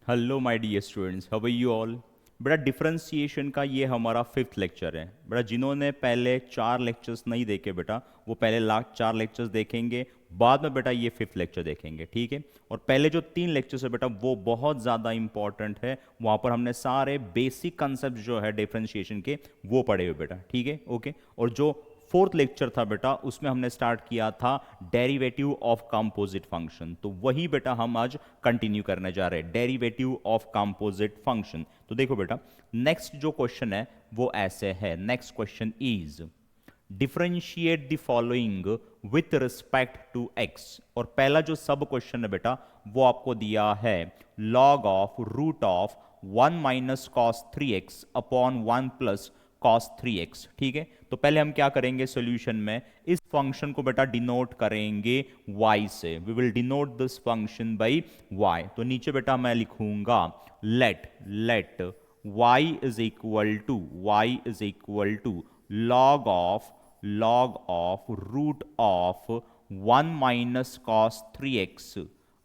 Hello my dear students, how are you all. बेटा differentiation का ये हमारा फिफ्थ लेक्चर है। बेटा जिन्होंने पहले 4 लेक्चर्स नहीं देखे बेटा, वो पहले लास्ट 4 लेक्चर्स देखेंगे, बाद में बेटा ये फिफ्थ लेक्चर देखेंगे, ठीक है। और पहले जो 3 लेक्चर्स है बेटा वो बहुत ज़्यादा इंपॉर्टेंट है, वहाँ पर हमने सारे बेसिक कंसेप्ट जो है डिफरेंशिएशन के वो पढ़े हुए बेटा, ठीक है, ओके। और जो फोर्थ लेक्चर था बेटा उसमें हमने स्टार्ट किया था डेरिवेटिव ऑफ कंपोजिट फंक्शन, तो वही बेटा हम आज कंटिन्यू करने जा रहे हैं, डेरिवेटिव ऑफ कंपोजिट फंक्शन। तो देखो बेटा नेक्स्ट जो क्वेश्चन है वो ऐसे है। Next question is differentiate the following with respect to x. और पहला जो सब क्वेश्चन है बेटा वो आपको दिया है log of root of 1 - cos 3x upon 1 + cos 3x, ठीक है। तो पहले हम क्या करेंगे सॉल्यूशन में, इस फंक्शन को बेटा डिनोट करेंगे y से। We will denote this function by y। तो नीचे बेटा मैं लिखूंगा let y is equal to log of root of 1 - cos 3x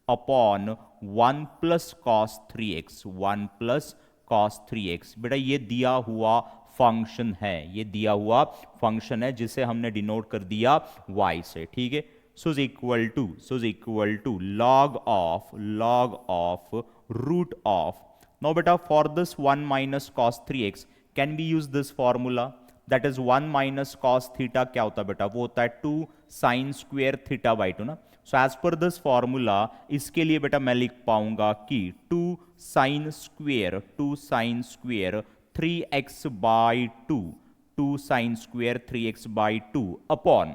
upon 1 + cos 3x, 1 + cos 3x। बेटा ये दिया हुआ फंक्शन है, ये दिया हुआ फंक्शन है जिसे हमने डिनोट कर दिया y से, ठीक है। So is equal to log of root of. Now बेटा for this 1 - cos 3x can be use this formula, that is 1 - cos theta क्या होता है बेटा, वो होता है 2 sin स्क्वेयर थीटा बाई 2 ना। So as per this formula इसके लिए बेटा मैं लिख पाऊंगा कि 2 sin square 3x by 2, 2 sin square 3x by 2 upon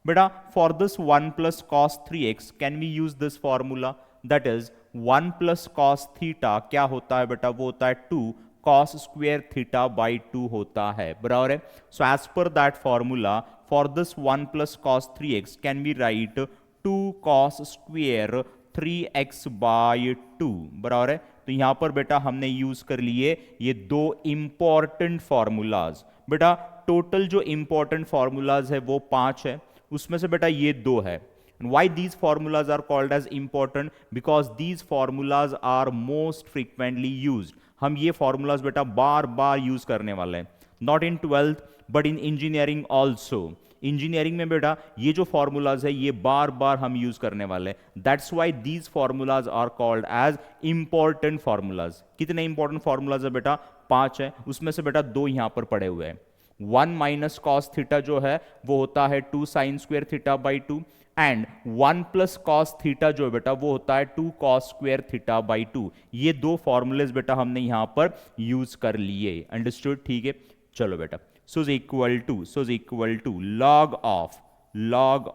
बेटा for this 1 + cos 3x can we use this formula, that is 1 + cos theta क्या होता है बेटा, वो होता है 2 cos स्क्वेयर थीटा बाई 2 होता है, बराबर है। So as per that formula for this 1 + cos 3x can be write 2 cos square 3x by 2, बराबर है। तो यहां पर बेटा हमने यूज कर लिए ये दो इंपॉर्टेंट फॉर्मूलाज। बेटा टोटल जो इंपॉर्टेंट फॉर्मूलाज है वो 5 है, उसमें से बेटा ये 2 है। Why these formulas are called as important? Because these formulas are most frequently used. हम ये formulas बेटा बार बार यूज करने वाले हैं, not in 12th but in engineering also. Engineering में बेटा ये जो फॉर्मूलाज है ये बार बार हम यूज करने वाले हैं, that's why these formulas are called as important formulas. कितने इंपॉर्टेंट फॉर्मूलाज है बेटा, 5 है, उसमें से बेटा 2 यहां पर पड़े हुए हैं। 1 - cos थीटा जो है वो होता है 2 sin square theta by 2, and 1 + cos theta जो है बेटा वो होता है 2 cos स्क्वेयर थीटा बाई 2। ये दो फॉर्मूलेज बेटा हमने यहां पर यूज कर लिए, अंडरस्टूड, ठीक है। चलो बेटा so is equal to log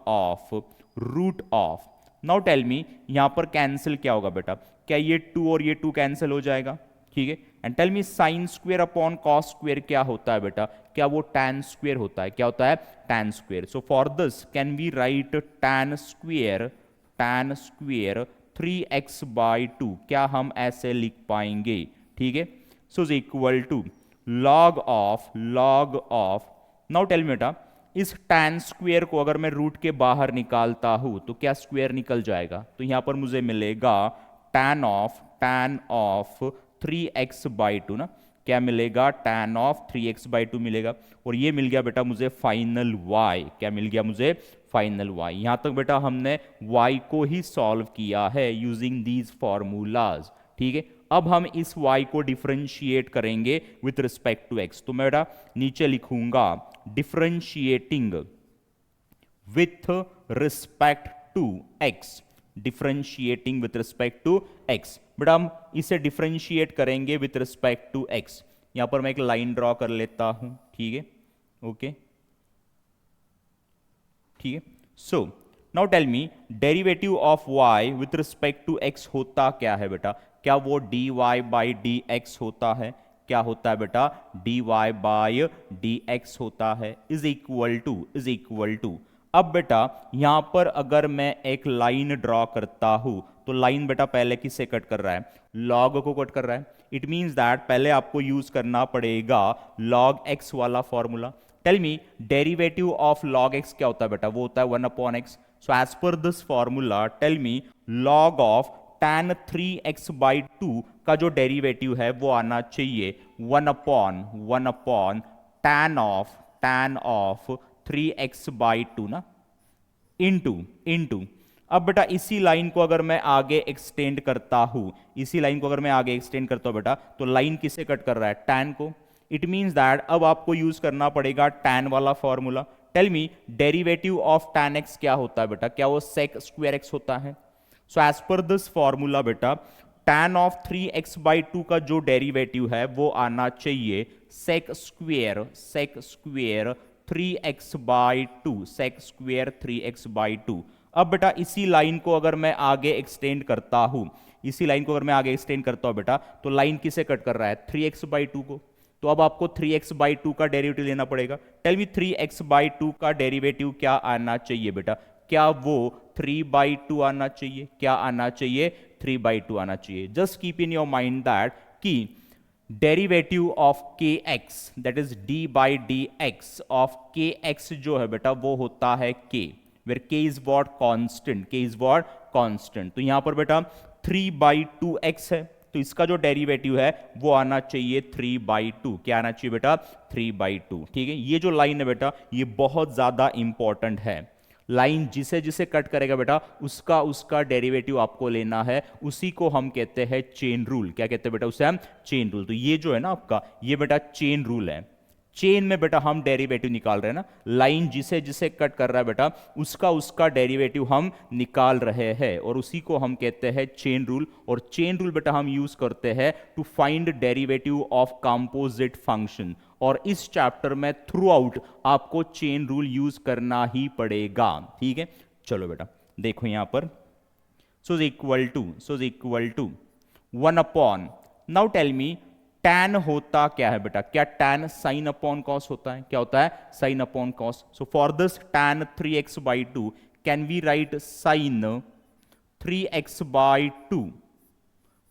of root of. Now tell me यहां पर कैंसिल क्या होगा बेटा, क्या ये 2 और ये 2 कैंसिल हो जाएगा, ठीक है। And tell me sine square upon cos square क्या होता है बेटा, क्या वो tan स्क्वेयर होता है, क्या होता है tan square. So for this can we write tan square 3x by 2, क्या हम ऐसे लिख पाएंगे, ठीक है। So is equal to log of now tell me बेटा इस tan स्क्वेयर को अगर मैं रूट के बाहर निकालता हूं तो क्या स्क्वेयर निकल जाएगा, तो यहां पर मुझे मिलेगा tan ऑफ 3x बाई 2 ना, क्या मिलेगा tan ऑफ 3x बाई 2 मिलेगा। और ये मिल गया बेटा मुझे फाइनल y, क्या मिल गया मुझे फाइनल y। यहां तक बेटा हमने y को ही सॉल्व किया है यूजिंग दीज फॉर्मूलाज, ठीक है। अब हम इस y को डिफरेंशिएट करेंगे विथ रिस्पेक्ट टू x। तो मैं बेटा नीचे लिखूंगा differentiating with respect to x, differentiating with respect to x। बेटा हम इसे डिफरेंशिएट करेंगे विथ रिस्पेक्ट टू x। यहां पर मैं एक लाइन ड्रॉ कर लेता हूं, ठीक है, ओके, ठीक है। So now tell me derivative of y with respect to x होता क्या है बेटा, क्या वो dy बाई dx होता है, क्या होता है बेटा dy बाई dx होता है, इज इक्वल टू। अब बेटा यहां पर अगर मैं एक लाइन ड्रॉ करता हूं तो लाइन बेटा पहले किससे कट कर रहा है, लॉग को कट कर रहा है। इट मींस दैट पहले आपको यूज करना पड़ेगा log x वाला formula. Tell me derivative of log x क्या होता है बेटा, वो होता है 1/x। So as per this formula tell me log of tan 3x/2 का जो डेरिवेटिव है वो आना चाहिए 1 अपॉन tan ऑफ 3x/2 ना, इनटू अब बेटा इसी लाइन को अगर मैं आगे एक्सटेंड करता हूं, इसी लाइन को अगर मैं आगे एक्सटेंड करता हूं बेटा, तो लाइन किसे कट कर रहा है? tan को। इट मींस दैट अब आपको यूज करना पड़ेगा tan वाला formula. Tell me derivative of tan x क्या होता है बेटा? क्या वो sec स्क्वायर x होता है? So as per this formula बेटा tan ऑफ 3x/2 का जो डेरिवेटिव है वो आना चाहिए sec square 3x/2, sec square 3x/2। अब बेटा इसी लाइन को अगर मैं आगे एक्सटेंड करता हूं, इसी लाइन को अगर मैं आगे एक्सटेंड करता हूं बेटा, तो लाइन किसे कट कर रहा है? 3x/2 को। तो अब आपको 3x/2 का डेरिवेटिव लेना पड़ेगा। टेल मी 3x/2 का डेरिवेटिव क्या आना चाहिए बेटा? क्या वो 3/2 आना चाहिए? क्या आना चाहिए? 3/2 आना चाहिए। Just keep in your mind that कि derivative of kx that is d/dx of kx जो है बेटा वो होता है k, where k is what? Constant। k is what? Constant। तो यहां पर बेटा 3/2x है, तो इसका जो डेरिवेटिव है वो आना चाहिए 3/2। क्या आना चाहिए बेटा? 3/2। ठीक है, ये जो लाइन है बेटा ये बहुत ज्यादा इंपॉर्टेंट है। लाइन जिसे जिसे कट करेगा बेटा उसका उसका डेरिवेटिव आपको लेना है, उसी को हम कहते हैं चेन रूल। क्या कहते हैं बेटा? उसे हम चेन रूल। तो ये जो है ना आपका, ये बेटा चेन रूल है। चेन में बेटा हम डेरिवेटिव निकाल रहे हैं ना, लाइन जिसे जिसे कट कर रहा है बेटा उसका उसका डेरिवेटिव हम निकाल रहे हैं, और उसी को हम कहते हैं चेन रूल। और चेन रूल बेटा हम यूज करते हैं to find derivative of composite function. और इस चैप्टर में थ्रू आउट आपको चेन रूल यूज करना ही पड़ेगा। ठीक है, चलो बेटा देखो यहां पर, so equal to 1 upon, now tell me tan होता क्या है बेटा? क्या tan sin अपॉन cos होता है? क्या होता है? sin upon cos। So for this tan 3x/2 can we write sin 3x/2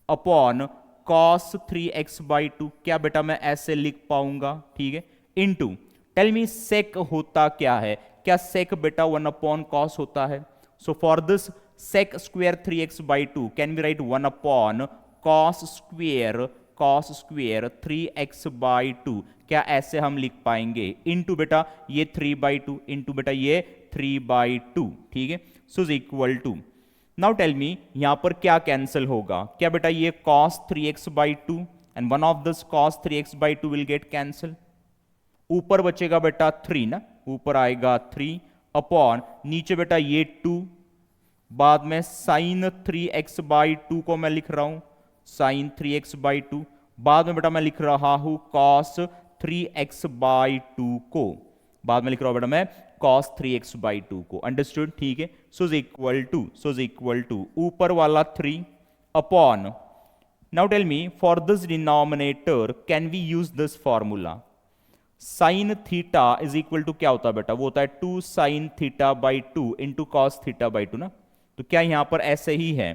upon cos 3x/2। क्या बेटा मैं ऐसे लिख पाऊंगा? ठीक है, इनटू टेल मी sec होता क्या है? क्या sec बेटा 1 अपॉन cos होता है? So for this sec square 3x/2 can we write 1 upon cos square 3x/2। क्या ऐसे हम लिख पाएंगे? इनटू बेटा ये 3/2 इनटू बेटा ये 3/2। ठीक है, so equal to, now tell me यहां पर क्या कैंसिल होगा? क्या बेटा ये cos 3x/2 and one of this cos 3x/2 will get cancel. ऊपर बचेगा बेटा 3 ना, ऊपर आएगा 3 अपॉन नीचे बेटा ये 2, बाद में sin 3x/2 को मैं लिख रहा हूं sin 3x/2, बाद में बेटा मैं लिख रहा हूं cos 3x/2 को, बाद में लिख रहा हूं बेटा मैं cos 3x/2 को। अंडरस्टूड? ठीक है, सो इक्वल टू ऊपर वाला 3 upon, now tell me for this denominator can we use this formula? sin theta is equal to क्या होता है बेटा? वो होता है 2 sin θ/2 इंटू cos θ/2 ना। तो क्या यहां पर ऐसे ही है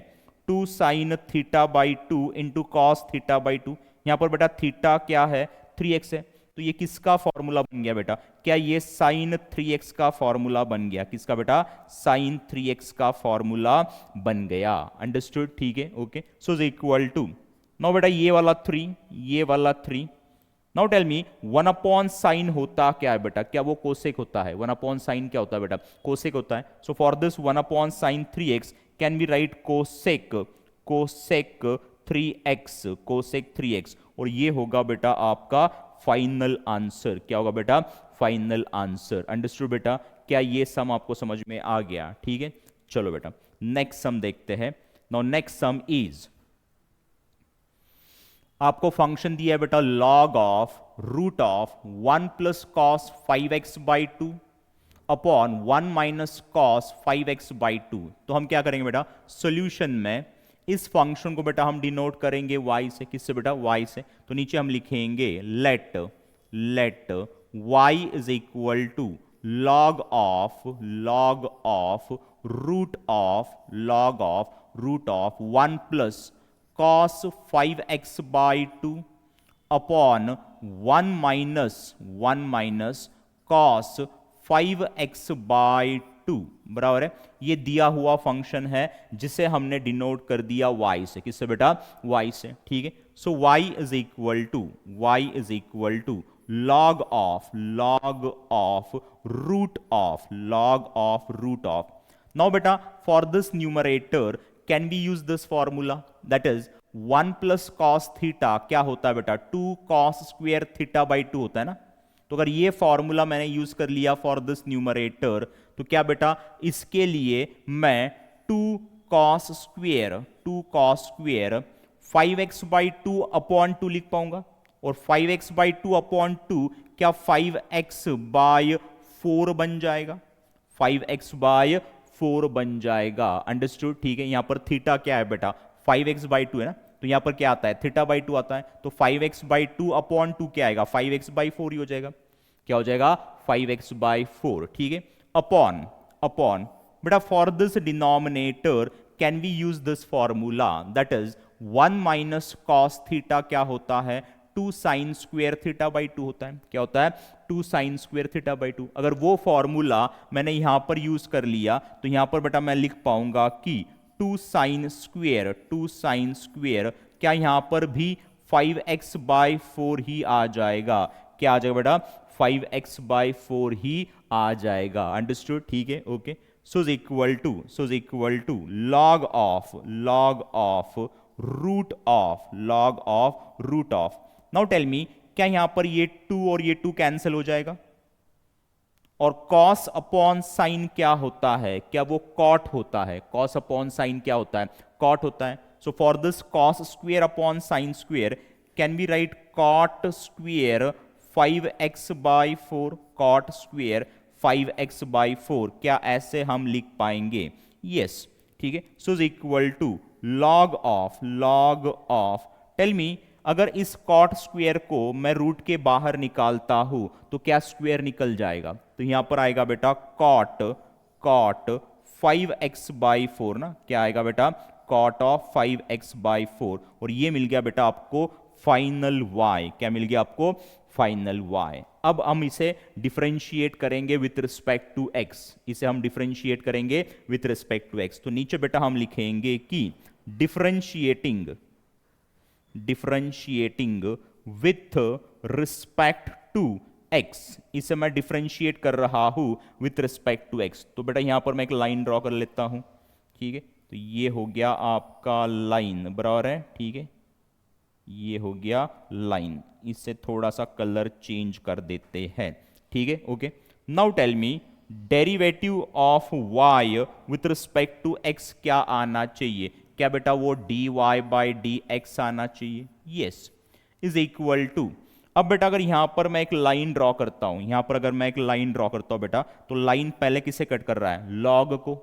2 sin θ/2 इंटू cos θ/2? यहां पर बेटा थीटा क्या है? 3x है, तो ये किसका फॉर्मूला बन गया बेटा? क्या ये sin 3x का फॉर्मूला बन गया? किसका बेटा? sin 3x का फॉर्मूला बन गया। अंडरस्टूड? ठीक है, okay, so equal to, now बेटा ये वाला 3, ये वाला 3, now tell me 1 upon sine होता क्या है बेटा? क्या वो कोसेक होता है? 1 अपॉन साइन क्या होता है बेटा? कोसेक होता है। So for this 1 upon sine 3x can we write cosec 3x, और ये होगा बेटा आपका फाइनल आंसर। क्या होगा बेटा? Final answer. अंडरस्टूड बेटा? क्या ये सम आपको समझ में आ गया? ठीक है, चलो बेटा नेक्स्ट सम देखते हैं। नाउ नेक्स्ट सम इज, आपको फंक्शन दिया है बेटा log of root of 1 plus cos 5x/2 upon 1 minus cos 5x/2। तो हम क्या करेंगे बेटा? सॉल्यूशन में इस फंक्शन को बेटा हम डिनोट करेंगे y से। किससे बेटा? y से। तो नीचे हम लिखेंगे let y is equal to log of root of 1 plus cos 5x/2 upon 1 minus cos 5x/2 to बराबर है, ये दिया हुआ फंक्शन है जिसे हमने डिनोट कर दिया y से, किससे बेटा, y से, ठीक है। So y is equal to log of root of. Now बेटा for this numerator can be use this formula, that is 1 plus cos theta क्या होता है बेटा, 2 कॉस स्क्वेयर थीटा बाई 2 होता है ना। तो अगर ये फॉर्मूला मैंने यूज कर लिया फॉर दिस न्यूमरेटर, तो क्या बेटा इसके लिए मैं 2 cos square 5x by 2 upon 2 लिख पाऊंगा, और 5x बाई 2 अपॉन 2 क्या 5x बाय 4 बन जाएगा, 5x बाय 4 बन जाएगा, अंडरस्टूड, ठीक है। यहां पर थीटा क्या है बेटा, 5x बाई 2 है ना, तो यहां पर क्या आता है, थीटा बाई 2 आता है, तो 5x बाई 2 अपॉन 2 क्या आएगा, 5x बाई 4 ही हो जाएगा, क्या हो जाएगा, 5x बाई 4, ठीक है। अपॉन बेटा for this denominator can we use this formula, that is 1 minus cos theta क्या होता है, 2 साइन स्क्वेयर थीटा बाई 2 होता है, क्या होता है, 2 साइन स्क्वेयर थीटा बाई 2। अगर वो फॉर्मूला मैंने यहां पर यूज कर लिया तो यहां पर बेटा मैं लिख पाऊंगा कि 2 साइन स्क्वेयर क्या यहां पर भी 5x बाई 4 ही आ जाएगा, क्या आ जाएगा बेटा, 5x बाई 4 ही आ जाएगा, अंडरस्टूड, ठीक है, okay. So is equal to log of root of. Now tell me क्या यहां पर ये 2 और ये 2 कैंसिल हो जाएगा, और कॉस अपॉन साइन क्या होता है, क्या वो कॉट होता है, कॉस अपॉन साइन क्या होता है, कॉट होता है। So for this cos square upon sine square can be write cot square 5x by 4, cot square 5x by 4, क्या ऐसे हम लिख पाएंगे, यस, ठीक है। So is equal to log of, tell me अगर इस कॉट स्क्वेयर को मैं रूट के बाहर निकालता हूं तो क्या स्क्वेयर निकल जाएगा, तो यहां पर आएगा बेटा कॉट 5x बाई 4 ना, क्या आएगा बेटा, कॉट ऑफ 5x बाई 4, और ये मिल गया बेटा आपको फाइनल y, क्या मिल गया आपको, फाइनल y। अब हम इसे डिफरेंशिएट करेंगे विथ रिस्पेक्ट टू x, इसे हम डिफरेंशिएट करेंगे विथ रिस्पेक्ट टू x, तो नीचे बेटा हम लिखेंगे कि differentiating with respect to x, इसे मैं डिफरेंशिएट कर रहा हूं विथ रिस्पेक्ट टू x। तो बेटा यहां पर मैं एक लाइन ड्रॉ कर लेता हूं, ठीक है, तो ये हो गया आपका लाइन, बराबर है, ठीक है, ये हो गया लाइन, इससे थोड़ा सा कलर चेंज कर देते हैं, ठीक है, okay. Now tell me derivative of y with respect to x क्या आना चाहिए, क्या बेटा वो dy बाई dx आना चाहिए, यस, इज इक्वल टू। अब बेटा अगर यहां पर मैं एक लाइन ड्रॉ करता हूं, यहां पर अगर मैं एक लाइन ड्रॉ करता हूं बेटा, तो लाइन पहले किसे कट कर रहा है, लॉग को,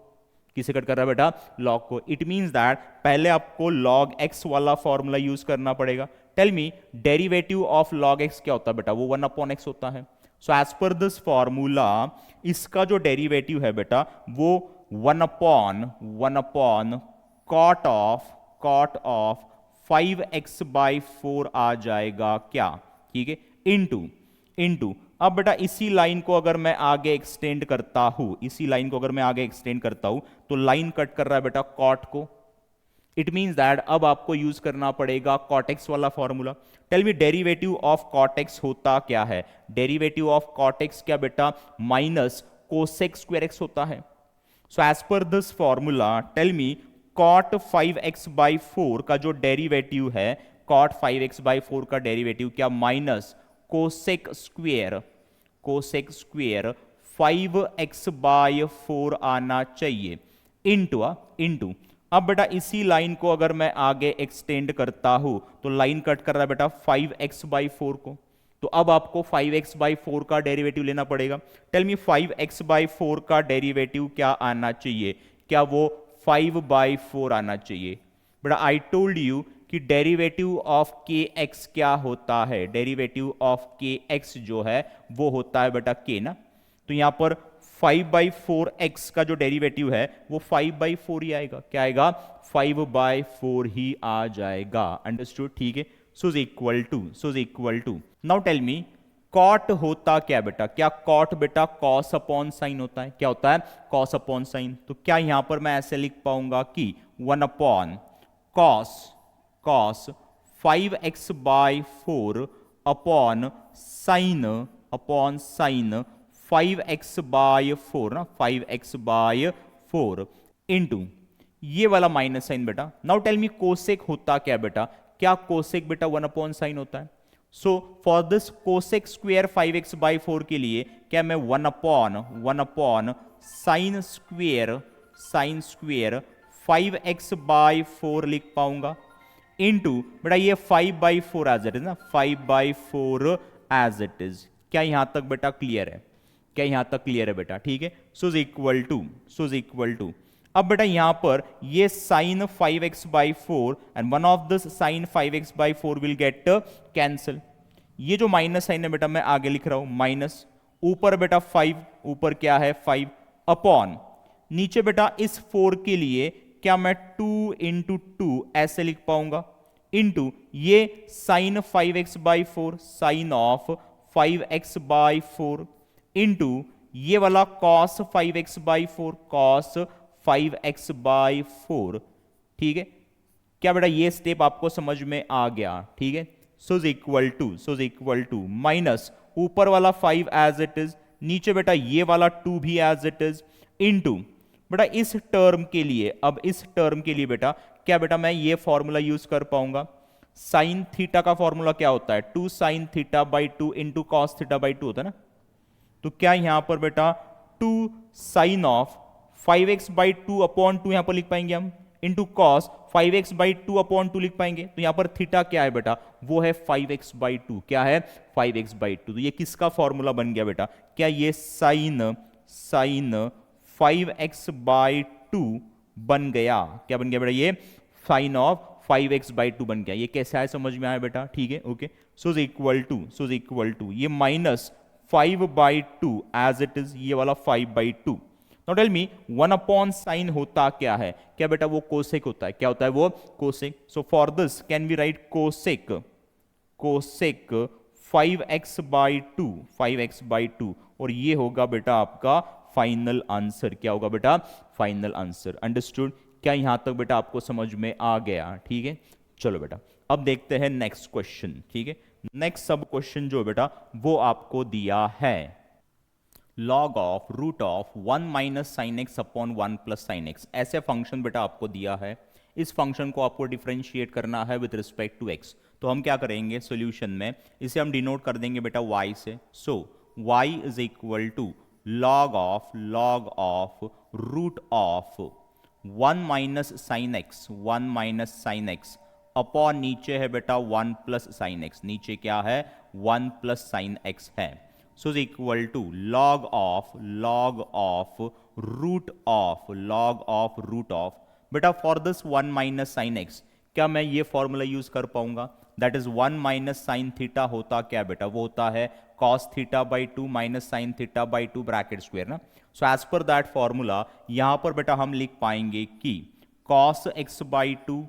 किसे कट कर रहा है बेटा, लॉग को। इट मींस दैट पहले आपको log x वाला फॉर्मूला यूज करना पड़ेगा। Tell me derivative of log x क्या होता है बेटा, वो 1 अपॉन x होता है। So as per this formula इसका जो डेरिवेटिव है बेटा वो 1 upon cot of 5x by 4 आ जाएगा, क्या, ठीक है, इनटू अब बेटा इसी लाइन को अगर मैं आगे एक्सटेंड करता हूं, तो लाइन कट कर रहा है बेटा कॉट को। इट मींस दैट अब आपको यूज करना पड़ेगा कॉट एक्स वाला formula. Tell me derivative of cot x होता क्या है, डेरिवेटिव ऑफ कॉट एक्स क्या बेटा, माइनस कोसेक स्क्वायर एक्स होता है। So as per this formula tell me cot 5x by 4 का जो डेरिवेटिव है, कॉट 5x बाई 4 का डेरिवेटिव क्या, minus cosec square 5x by 4 आना चाहिए, इनटू अब बेटा इसी लाइन को अगर मैं आगे एक्सटेंड करता हूं तो लाइन कट कर रहा है बेटा 5x बाई 4 को, तो अब आपको 5x बाई 4 का डेरिवेटिव लेना पड़ेगा। टेल मी 5x बाई 4 का डेरिवेटिव क्या आना चाहिए, क्या वो 5 बाई 4 आना चाहिए। बेटा आई टोल्ड यू कि डेरिवेटिव ऑफ kx क्या होता है, डेरिवेटिव ऑफ kx जो है वो होता है बेटा k ना, तो यहां पर 5 बाई 4 x का जो डेरिवेटिव है वो 5 बाई 4 ही आएगा, क्या आएगा, 5 बाई 4 ही आ जाएगा, अंडरस्टूड, ठीक है। So is equal to now tell me cot होता क्या बेटा, क्या कॉट बेटा कॉस अपॉन साइन होता है, क्या होता है कॉस अपॉन साइन। तो क्या यहां पर मैं ऐसे लिख पाऊंगा कि 1 upon cos cos 5x/4 upon sine 5x/4 ना 5x/4 इंटू ये वाला माइनस साइन बेटा। नाउ टेल मी कोसेक होता क्या बेटा, क्या कोसेक बेटा 1 अपॉन साइन होता है। So for this cosec square 5x/4 के लिए क्या मैं 1 अपॉन साइन स्क्वायर 5x/4 लिख पाऊंगा इंटू बेटा ये 5/4 एज इट इज ना 5/4 एज इट इज। क्या यहां तक बेटा क्लियर है, क्या यहां तक क्लियर है बेटा, ठीक है। सो इज इक्वल टू अब बेटा यहां पर ये sine 5x/4 and one of this sine 5x/4 will get cancel. ये जो माइनस साइन है बेटा मैं आगे लिख रहा हूं माइनस, ऊपर बेटा 5, ऊपर क्या है 5 अपॉन नीचे बेटा इस 4 के लिए क्या मैं 2 इंटू 2 ऐसे लिख पाऊंगा इंटू ये sine 5x/4 sign of 5x/4 into ये वाला कॉस 5x/4 कॉस 5x/4, ठीक है। क्या बेटा ये स्टेप आपको समझ में आ गया, ठीक है। So is equal to minus ऊपर वाला 5 एज इट इज, नीचे बेटा ये वाला 2 भी एज इट इज इंटू बेटा इस टर्म के लिए, अब इस टर्म के लिए बेटा क्या बेटा मैं ये फॉर्मूला यूज कर पाऊंगा। साइन थीटा का फॉर्मूला क्या होता है 2 sin θ/2 इंटू कॉस θ/2 होता है ना। तो क्या यहां पर बेटा 2 साइन ऑफ 5x/2 अपॉन 2 यहां पर लिख पाएंगे हम इंटू कॉस 5x/2 अपॉन 2 लिख पाएंगे। तो यहां पर थीटा क्या है बेटा, वो है 5x/2, क्या है 5x/2। तो ये किसका फॉर्मूला बन गया बेटा, क्या ये साइन 5x/2 बन गया, क्या बन गया बेटा ये साइन ऑफ 5x/2 बन गया। ये कैसे आया समझ में आया बेटा, ठीक है okay. So is equal to ये माइनस 5/2 एज इट इज, ये वाला 5/2। Now tell me 1 upon sine होता क्या है, क्या बेटा वो कोसेक होता है, क्या होता है वो cosec. So for this can be right cosec 5x/2 और ये होगा बेटा आपका फाइनल आंसर। क्या होगा बेटा फाइनल आंसर। अंडरस्टूड, क्या यहां तक बेटा आपको समझ में आ गया, ठीक है। चलो बेटा अब देखते हैं नेक्स्ट क्वेश्चन, ठीक है। नेक्स्ट सब क्वेश्चन जो बेटा वो आपको दिया है log of root of 1 minus sine x upon 1 plus sine x. ऐसे फंक्शन बेटा आपको दिया है, इस फंक्शन को आपको डिफरेंशिएट करना है विद रिस्पेक्ट टू एक्स। तो हम क्या करेंगे सॉल्यूशन में, इसे हम डिनोट कर देंगे बेटा y से। So y is equal to log of root of 1 minus sine x upon नीचे है बेटा 1 प्लस साइन एक्स, नीचे क्या है 1 प्लस साइन एक्स है। So is equal to log of root of बेटा for this 1 minus sine x क्या मैं ये फॉर्मूला यूज कर पाऊंगा, that is 1 minus sine theta होता क्या बेटा, वो होता है cos θ/2 minus sine θ/2 bracket square ना। So as per that formula यहां पर बेटा हम लिख पाएंगे कि cos x/2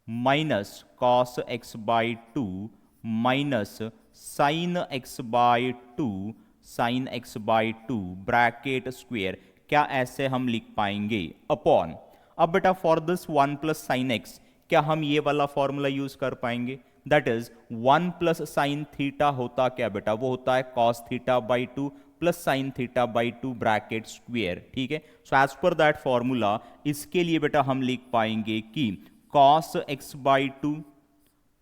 minus cos x/2 minus sine x/2 bracket square, क्या ऐसे हम लिख पाएंगे अपॉन। अब बेटा for this 1 plus sine x क्या हम ये वाला फॉर्मूला यूज कर पाएंगे, that is 1 plus sine theta होता क्या बेटा, वो होता है cos θ/2 plus sine θ/2 bracket square, ठीक है। So as per that formula इसके लिए बेटा हम लिख पाएंगे कि cos x/2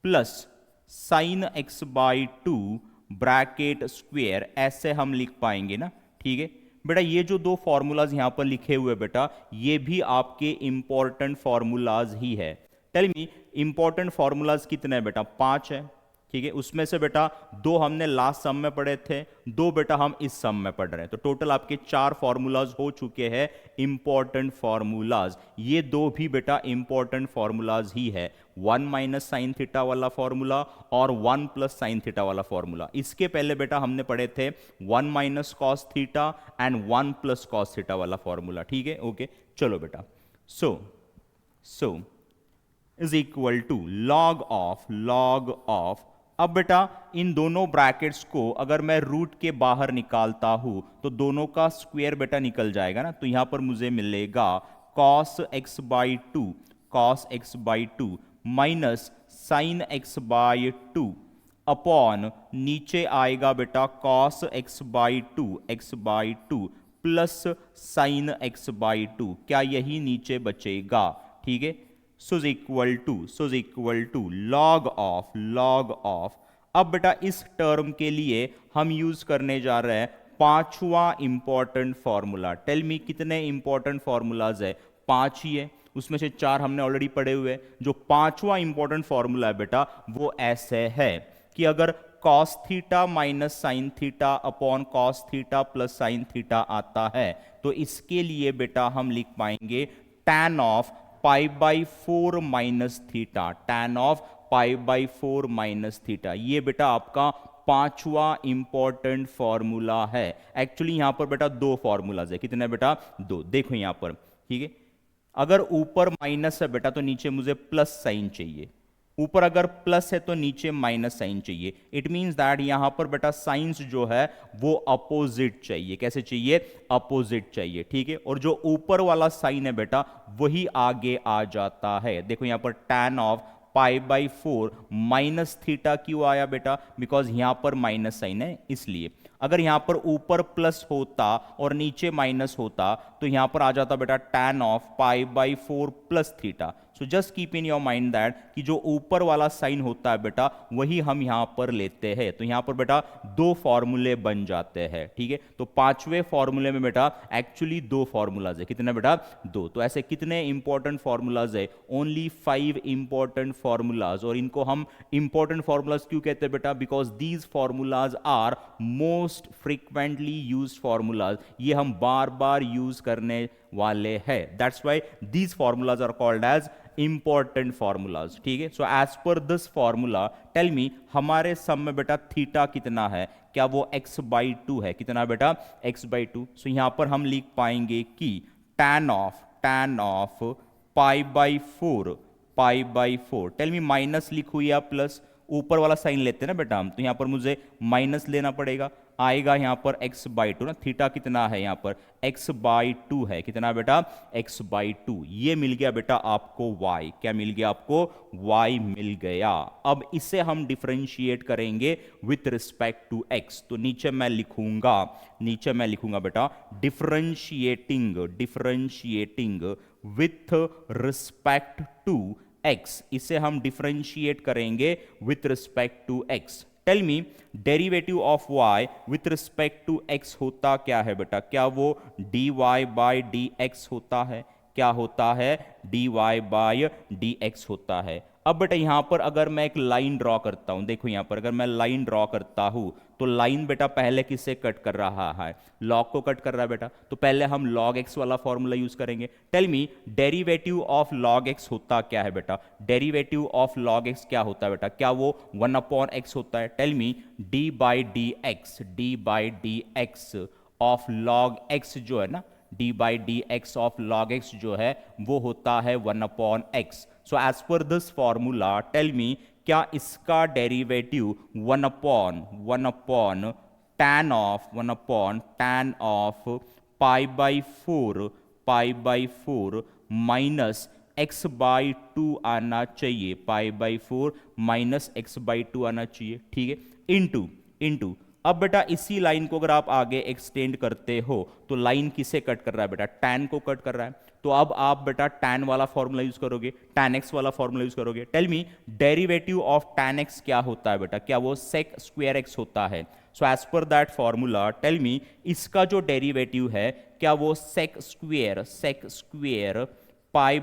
plus sine x/2 bracket square, ऐसे हम लिख पाएंगे ना, ठीक है बेटा। ये जो दो फॉर्मूलाज यहां पर लिखे हुए बेटा ये भी आपके इंपॉर्टेंट फॉर्मूलाज ही है। टेल मी इंपॉर्टेंट फॉर्मूलाज कितने हैं बेटा, 5 है, ठीक है। उसमें से बेटा 2 हमने लास्ट सम में पढ़े थे, 2 बेटा हम इस सम में पढ़ रहे हैं। तो टोटल आपके 4 फॉर्मूलाज हो चुके हैं इंपॉर्टेंट फॉर्मूलाज। ये 2 भी बेटा इंपॉर्टेंट फॉर्मूलाज ही है, 1 माइनस साइन थीटा वाला फॉर्मूला और 1 प्लस साइन थीटा वाला फॉर्मूला। इसके पहले बेटा हमने पढ़े थे 1 minus cos theta and 1 plus cos theta वाला फॉर्मूला, ठीक है ओके। चलो बेटा so is equal to log of अब बेटा इन दोनों ब्रैकेट्स को अगर मैं रूट के बाहर निकालता हूं तो दोनों का स्क्वायर बेटा निकल जाएगा ना, तो यहां पर मुझे मिलेगा cos x by two, cos x by two minus sine x by two upon नीचे आएगा बेटा cos x by two, x by two plus sine x by two, क्या यही नीचे बचेगा? ठीक है, सुज इक्वल टू लॉग ऑफ। अब बेटा इस टर्म के लिए हम यूज करने जा रहे हैं पांचवा इंपॉर्टेंट फॉर्मूला। टेल मी कितने इंपॉर्टेंट फॉर्मूलाज है? 5 ही है, उसमें से 4 हमने ऑलरेडी पढ़े हुए हैं। जो पांचवा इंपॉर्टेंट फॉर्मूला है बेटा वो ऐसे है कि अगर cos theta minus sine theta upon cos theta plus sine theta आता है तो इसके लिए बेटा हम लिख पाएंगे tan of pi by 4 minus theta, tan of pi by 4 minus theta. ये बेटा आपका पांचवा इंपॉर्टेंट फॉर्मूला है। एक्चुअली यहां पर बेटा 2 फॉर्मूलाज है। कितने बेटा? 2। देखो यहां पर, ठीक है, अगर ऊपर माइनस है बेटा तो नीचे मुझे प्लस साइन चाहिए, ऊपर अगर प्लस है तो नीचे माइनस साइन चाहिए। इट मींस दैट यहां पर बेटा साइंस जो है वो अपोजिट चाहिए। कैसे चाहिए? अपोजिट चाहिए। ठीक है, और जो ऊपर वाला साइन है बेटा वही आगे आ जाता है। देखो यहां पर tan of pi by 4 minus theta क्यों आया बेटा? बिकॉज यहां पर माइनस साइन है इसलिए। अगर यहां पर ऊपर प्लस होता और नीचे माइनस होता तो यहां पर आ जाता बेटा tan of pi by 4 plus theta. So just keep in your mind that कि जो ऊपर वाला साइन होता है बेटा वही हम यहां पर लेते हैं। तो यहां पर बेटा 2 फॉर्मूले बन जाते हैं। ठीक है, तो पांचवें फॉर्मूले में बेटा एक्चुअली 2 फॉर्मूलाज है। कितने बेटा? 2। तो ऐसे कितने इंपॉर्टेंट फॉर्मूलाज है? Only 5 important formulas. और इनको हम इंपॉर्टेंट फॉर्मूलाज क्यों कहते हैं बेटा? Because these formulas are most frequently used formulas. ये हम बार बार यूज करने वाले हैं। That's why these formulas are called as important formulas. ठीक है, so as per this formula tell me हमारे सम में बेटा थीटा कितना है? क्या वो x बाई 2 है? कितना बेटा? x by 2। सो यहां पर हम लिख पाएंगे कि tan of pi by 4 tell me minus लिखू या प्लस? ऊपर वाला साइन लेते हैं ना बेटा हम, तो यहां पर मुझे माइनस लेना पड़ेगा। आएगा यहां पर x बाई 2 ना, थीटा कितना है यहां पर? x बाई 2 है। कितना बेटा? x by 2। ये मिल गया बेटा आपको y। क्या मिल गया आपको? y मिल गया। अब इसे हम डिफरेंशिएट करेंगे विथ रिस्पेक्ट टू x। तो नीचे मैं लिखूंगा बेटा differentiating with respect to x। इसे हम डिफरेंशिएट करेंगे with respect to x। Tell me derivative of y with respect to x होता क्या है बेटा? क्या वो dy बाई dx होता है? क्या होता है? dy बाई dx होता है। अब बेटा यहां पर अगर मैं एक लाइन ड्रॉ करता हूं, देखो यहां पर अगर मैं लाइन ड्रॉ करता हूं तो लाइन बेटा पहले किससे कट कर रहा है? लॉग को कट कर रहा है बेटा। तो पहले हम log x वाला फॉर्मूला यूज करेंगे। Tell me derivative of log x होता क्या है बेटा? डेरिवेटिव ऑफ log x क्या होता है बेटा? क्या वो 1 अपॉन x होता है? Tell me d by d x of log x जो है ना, d by d x of log x जो है वो होता है 1 upon x। So as per this formula tell me क्या इसका derivative 1 upon tan of pi by 4 minus x by 2 आना चाहिए, pi by 4 minus x by 2 आना चाहिए। ठीक है, इनटू अब बेटा इसी लाइन को अगर आप आगे एक्सटेंड करते हो तो लाइन किसे कट कर रहा है बेटा? tan को कट कर रहा है। तो अब आप बेटा tan वाला फॉर्मूला यूज करोगे, tan x वाला फॉर्मूला यूज करोगे। Tell me derivative of tan x क्या होता है बेटा? क्या वो sec स्क्वायर x होता है? So as per that formula tell me इसका जो डेरिवेटिव है क्या वो sec square pi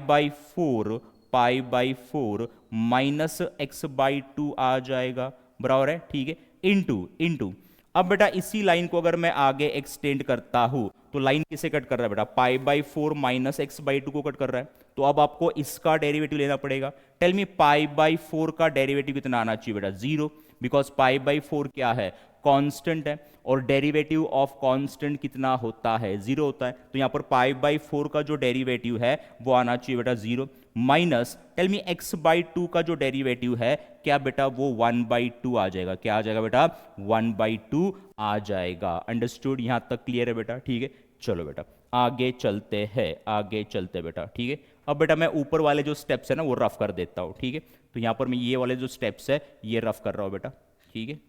by 4 minus x by 2 आ जाएगा, बराबर है। ठीक है, इनटू अब बेटा इसी लाइन को अगर मैं आगे एक्सटेंड करता हूं तो लाइन किसे कट कर रहा है बेटा? पाई बाई 4 माइनस एक्स बाई 2 को कट कर रहा है। तो अब आपको इसका डेरिवेटिव लेना पड़ेगा। टेल मी पाई बाई 4 का डेरिवेटिव कितना आना चाहिए बेटा? 0। बिकॉज पाई बाई 4 क्या है, कांस्टेंट है, और डेरिवेटिव ऑफ कांस्टेंट कितना होता है, 0 होता है। तो यहाँ पर पाई बाई 4 का जो डेरिवेटिव है वो आना चाहिए बेटा 0, minus tell me x by 2 का जो डेरिवेटिव है क्या बेटा, वो 1/2 आ जाएगा। क्या आ जाएगा बेटा, 1/2 आ जाएगा। अंडरस्टूड, यहाँ तक क्लियर है बेटा, ठीक है। चलो बेटा आगे चलते हैं, आगे चलते बेटा, ठीक है। अब बेटा मैं ऊपर वाले जो स्टेप्स है ना वो रफ कर देता हूँ, ठीक है। तो यहाँ पर मैं ये वाले जो स्टेप्स है ये रफ कर रहा हूँ बेटा, ठीक है।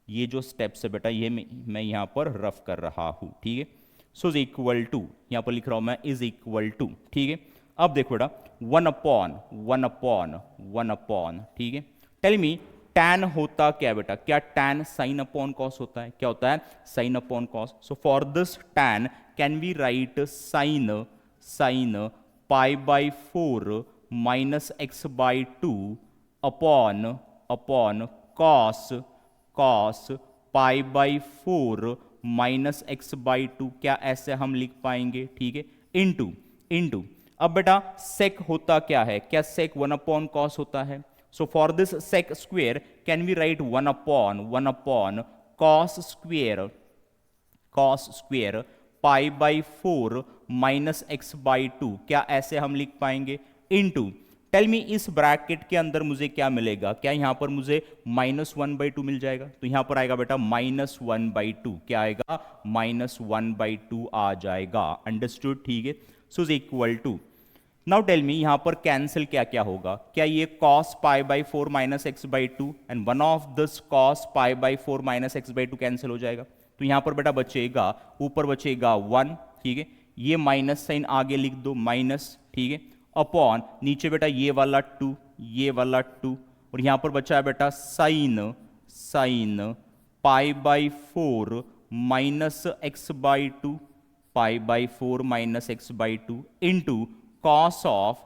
ये जो स्टेप्स है बेटा ये मैं यहाँ पर रफ कर रहा हूँ, ठीक है। सो इज इक्वल टू, यहाँ पर लिख रहा हूँ मैं इज इक्वल टू, ठीक है। अब देखो बेटा 1/1, ठीक है। टेल मी tan होता क्या बेटा, क्या tan sin अपॉन कॉस होता है, क्या होता है, sin upon cos. So for this tan can we write sin pi by 4 minus x by 2 upon cos pi by 4 minus x by 2, क्या ऐसे हम लिख पाएंगे, ठीक है, इनटू। अब बेटा सेक होता क्या है, क्या सेक 1 कॉस होता है। So for this sec square can we write 1 cos square pi by 4 minus x by 2, क्या ऐसे हम लिख पाएंगे, इनटू। टेल मी इस ब्रैकेट के अंदर मुझे क्या मिलेगा, क्या यहां पर मुझे -1/2 मिल जाएगा। तो यहां पर आएगा बेटा -1/2, क्या आएगा, -1/2 आ जाएगा। अंडरस्टूड, ठीक है। So is equal to, now tell me यहां पर कैंसिल क्या क्या होगा, क्या ये cos pi by 4 minus x by 2 and one of this cos pi by 4 minus x by 2 cancel हो जाएगा। तो यहां पर बेटा बचेगा, ऊपर बचेगा 1, ठीक है। ये माइनस साइन आगे लिख दो, माइनस, ठीक है, अपॉन नीचे बेटा ये वाला 2, और यहां पर बचा है बेटा sine pi by 4 minus x by 2, pi by 4 minus x by 2 into cos of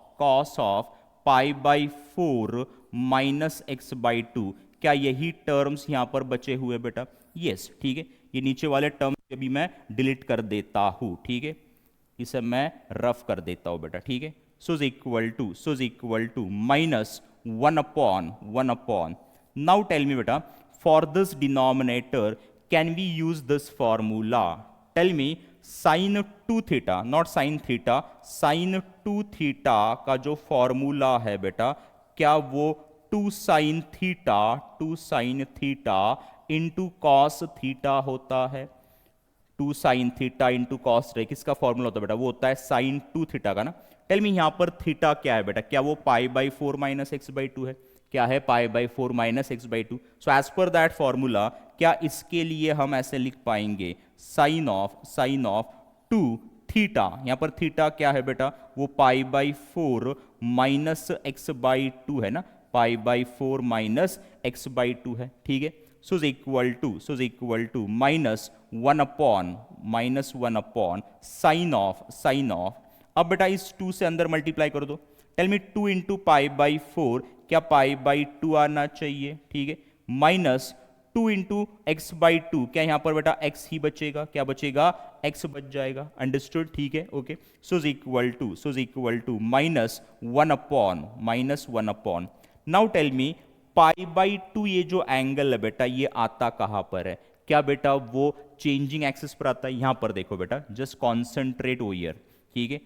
pi by 4 minus x by 2। क्या यही टर्म्स यहां पर बचे हुए बेटा, यस, ठीक है। ये नीचे वाले टर्म्स अभी मैं डिलीट कर देता हूं, ठीक है, इसे मैं रफ कर देता हूं बेटा, ठीक है। So is equal to minus 1/1। Now tell me बेटा for this denominator can we use this formula. Tell me sine 2 theta, not sine theta, sine 2 theta का जो फॉर्मूला है बेटा, क्या वो 2 sine theta into cos theta होता है। 2 sine theta into cos रे किसका फॉर्मूला होता है बेटा, वो होता है साइन 2 थीटा का ना। टेल मी यहां पर थीटा क्या है बेटा, क्या वो pi by 4 minus x by 2 है, क्या है, pi by 4 minus x by 2। So as per that formula क्या इसके लिए हम ऐसे लिख पाएंगे साइन ऑफ 2 थीटा, यहां पर थीटा क्या है बेटा, वो pi by 4 minus x by 2 है ना, pi by 4 minus x by 2 है, ठीक है। So is equal to minus 1/, sine of. अब बेटा इस 2 से अंदर मल्टीप्लाई कर दो। Tell me 2 into pi by 4, क्या पाई बाई 2 आना चाहिए, ठीक है, माइनस 2 इंटू एक्स बाई 2, क्या यहां पर बेटा x ही बचेगा, क्या बचेगा, x बच जाएगा। अंडरस्टूड, ठीक है, okay. So is equal to minus 1/। Now tell me pi by 2 ये जो एंगल है बेटा ये आता कहां पर है, क्या बेटा वो चेंजिंग एक्सिस पर आता है। यहां पर देखो बेटा, जस्ट कॉन्सेंट्रेट ओ हियर, ठीक है।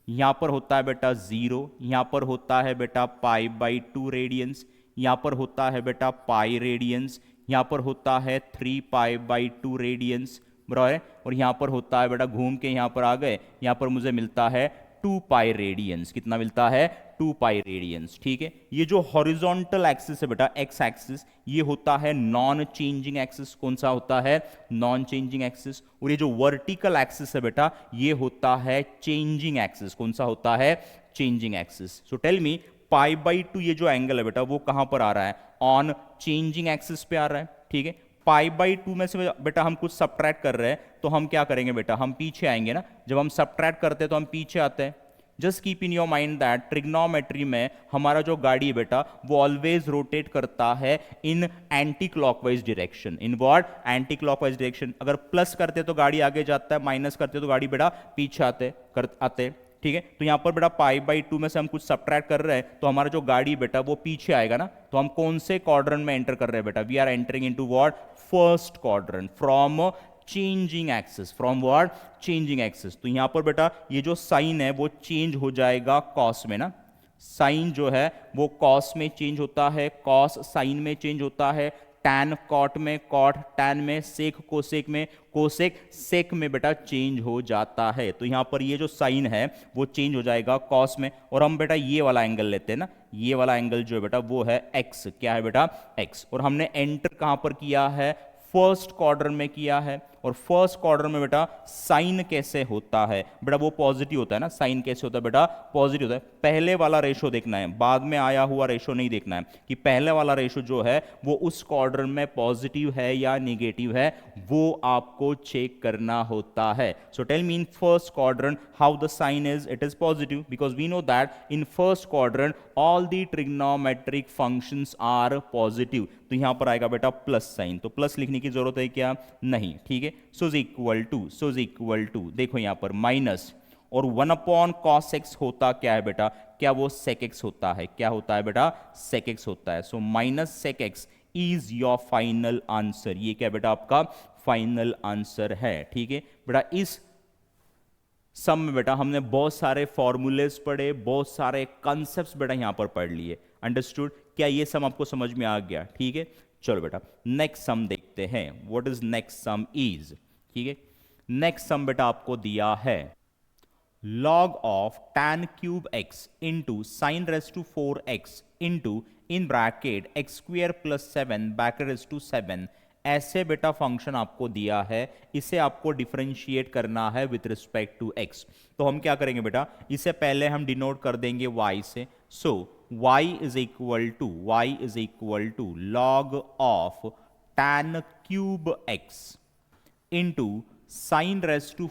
यहां पर होता है बेटा 0, यहां पर होता है बेटा पाई बाई 2 रेडियंस, यहां पर होता है बेटा पाई रेडियंस, यहां पर होता है 3 पाई बाई 2 रेडियंस, बराबर है। और यहां पर होता है बेटा, घूम के यहां पर आ गए, यहां पर मुझे मिलता है 2 पाई रेडियंस, कितना मिलता है, 2 पाई रेडियंस, ठीक है। ये जो हॉरिजॉन्टल एक्सिस है बेटा, एक्स एक्सिस, ये होता है नॉन चेंजिंग एक्सिस। कौन सा होता है, नॉन चेंजिंग एक्सिस। और ये जो वर्टिकल एक्सिस है बेटा ये होता है चेंजिंग एक्सिस। कौन सा होता है, changing axis. So tell me pi by 2 ये जो एंगल है बेटा वो कहां पर आ रहा है, ऑन चेंजिंग एक्सिस पे आ रहा है, ठीक है। पाई बाई 2 में से बेटा हम कुछ सब्ट्रैक्ट कर रहे हैं तो हम क्या करेंगे बेटा, हम पीछे आएंगे ना। जब हम सब्ट्रैक्ट करते हैं तो हम पीछे आते हैं। Just keep in your mind that trigonometry में हमारा जो गाड़ी है बेटा वो ऑलवेज रोटेट करता है in anti clockwise direction. In what, anti clockwise direction. अगर प्लस करते तो गाड़ी आगे जाता है, माइनस करते तो गाड़ी बेटा पीछे आते, ठीक है। तो यहाँ पर बेटा पाई बाई 2 में से हम कुछ सब्ट्रैक्ट कर रहे हैं तो हमारा जो गाड़ी बेटा वो पीछे आएगा ना, तो हम कौन से क्वाड्रेंट में एंटर कर रहे हैं बेटा, we are entering into what, first quadrant from changing axis, from what, changing axis. तो यहां पर बेटा ये जो साइन है वो चेंज हो जाएगा कॉस में ना, साइन जो है वो कॉस में चेंज होता है, कॉस साइन में चेंज होता है, टैन कॉट में, कॉट टैन में, सेक कोसेक में, कोसेक सेक में बेटा चेंज हो जाता है। तो यहां पर ये जो साइन है वो चेंज हो जाएगा कॉस में, और हम बेटा ये वाला एंगल लेते हैं ना, ये वाला एंगल जो है बेटा वो है एक्स, क्या है बेटा एक्स, और हमने एंटर कहां पर किया है, फर्स्ट क्वाड्रेंट में किया है। और फर्स्ट क्वाड्रेंट में बेटा साइन कैसे होता है बेटा, वो पॉजिटिव होता है ना, साइन कैसे होता है बेटा, पॉजिटिव होता है। पहले वाला रेशो देखना है, बाद में आया हुआ रेशो नहीं देखना है, कि पहले वाला रेशो जो है वो उस क्वाड्रेंट में पॉजिटिव है या नेगेटिव है, वो आपको चेक करना होता है। So tell me in first quadrant how the sine is, it is positive, because we know that in first quadrant all the trigonometric functions are positive. तो यहां पर आएगा बेटा प्लस साइन, तो प्लस लिखने की जरूरत है क्या, नहीं, ठीक है। सो इज इक्वल टू, देखो यहां पर माइनस, और 1 अपॉन कॉस एक्स होता क्या है बेटा, क्या वो सेक एक्स होता है, क्या होता है बेटा, सेक एक्स होता है। So minus sec x is your final answer, ये क्या बेटा आपका फाइनल आंसर है, ठीक है बेटा। इस सम में बेटा हमने बहुत सारे फॉर्मूलेस पढ़े, बहुत सारे कॉन्सेप्ट्स बेटा यहां पर पढ़ लिए, अंडरस्टूड, क्या ये सम आपको समझ में आ गया, ठीक है। चलो बेटा नेक्स्ट सम देखते हैं, what is next sum is, ठीक है। नेक्स्ट सम बेटा आपको दिया है log of tan cube x into sin raised to 4x into in bracket x square plus 7 bracket raised to 7, ऐसे बेटा फंक्शन आपको दिया है, इसे आपको डिफरेंशिएट करना है विथ रिस्पेक्ट टू x। तो हम क्या करेंगे बेटा, इसे पहले हम डिनोट कर देंगे y से। So y is equal to log of tan cube x into sin raised to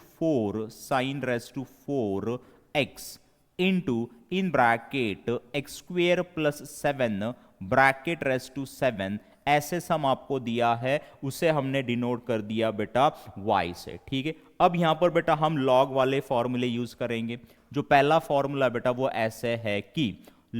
4 x into in bracket x square plus 7 bracket raised to 7, ऐसे सम आपको दिया है, उसे हमने डिनोट कर दिया बेटा y से, ठीक है। अब यहां पर बेटा हम log वाले फॉर्मूले यूज करेंगे। जो पहला फॉर्मूला बेटा वो ऐसे है कि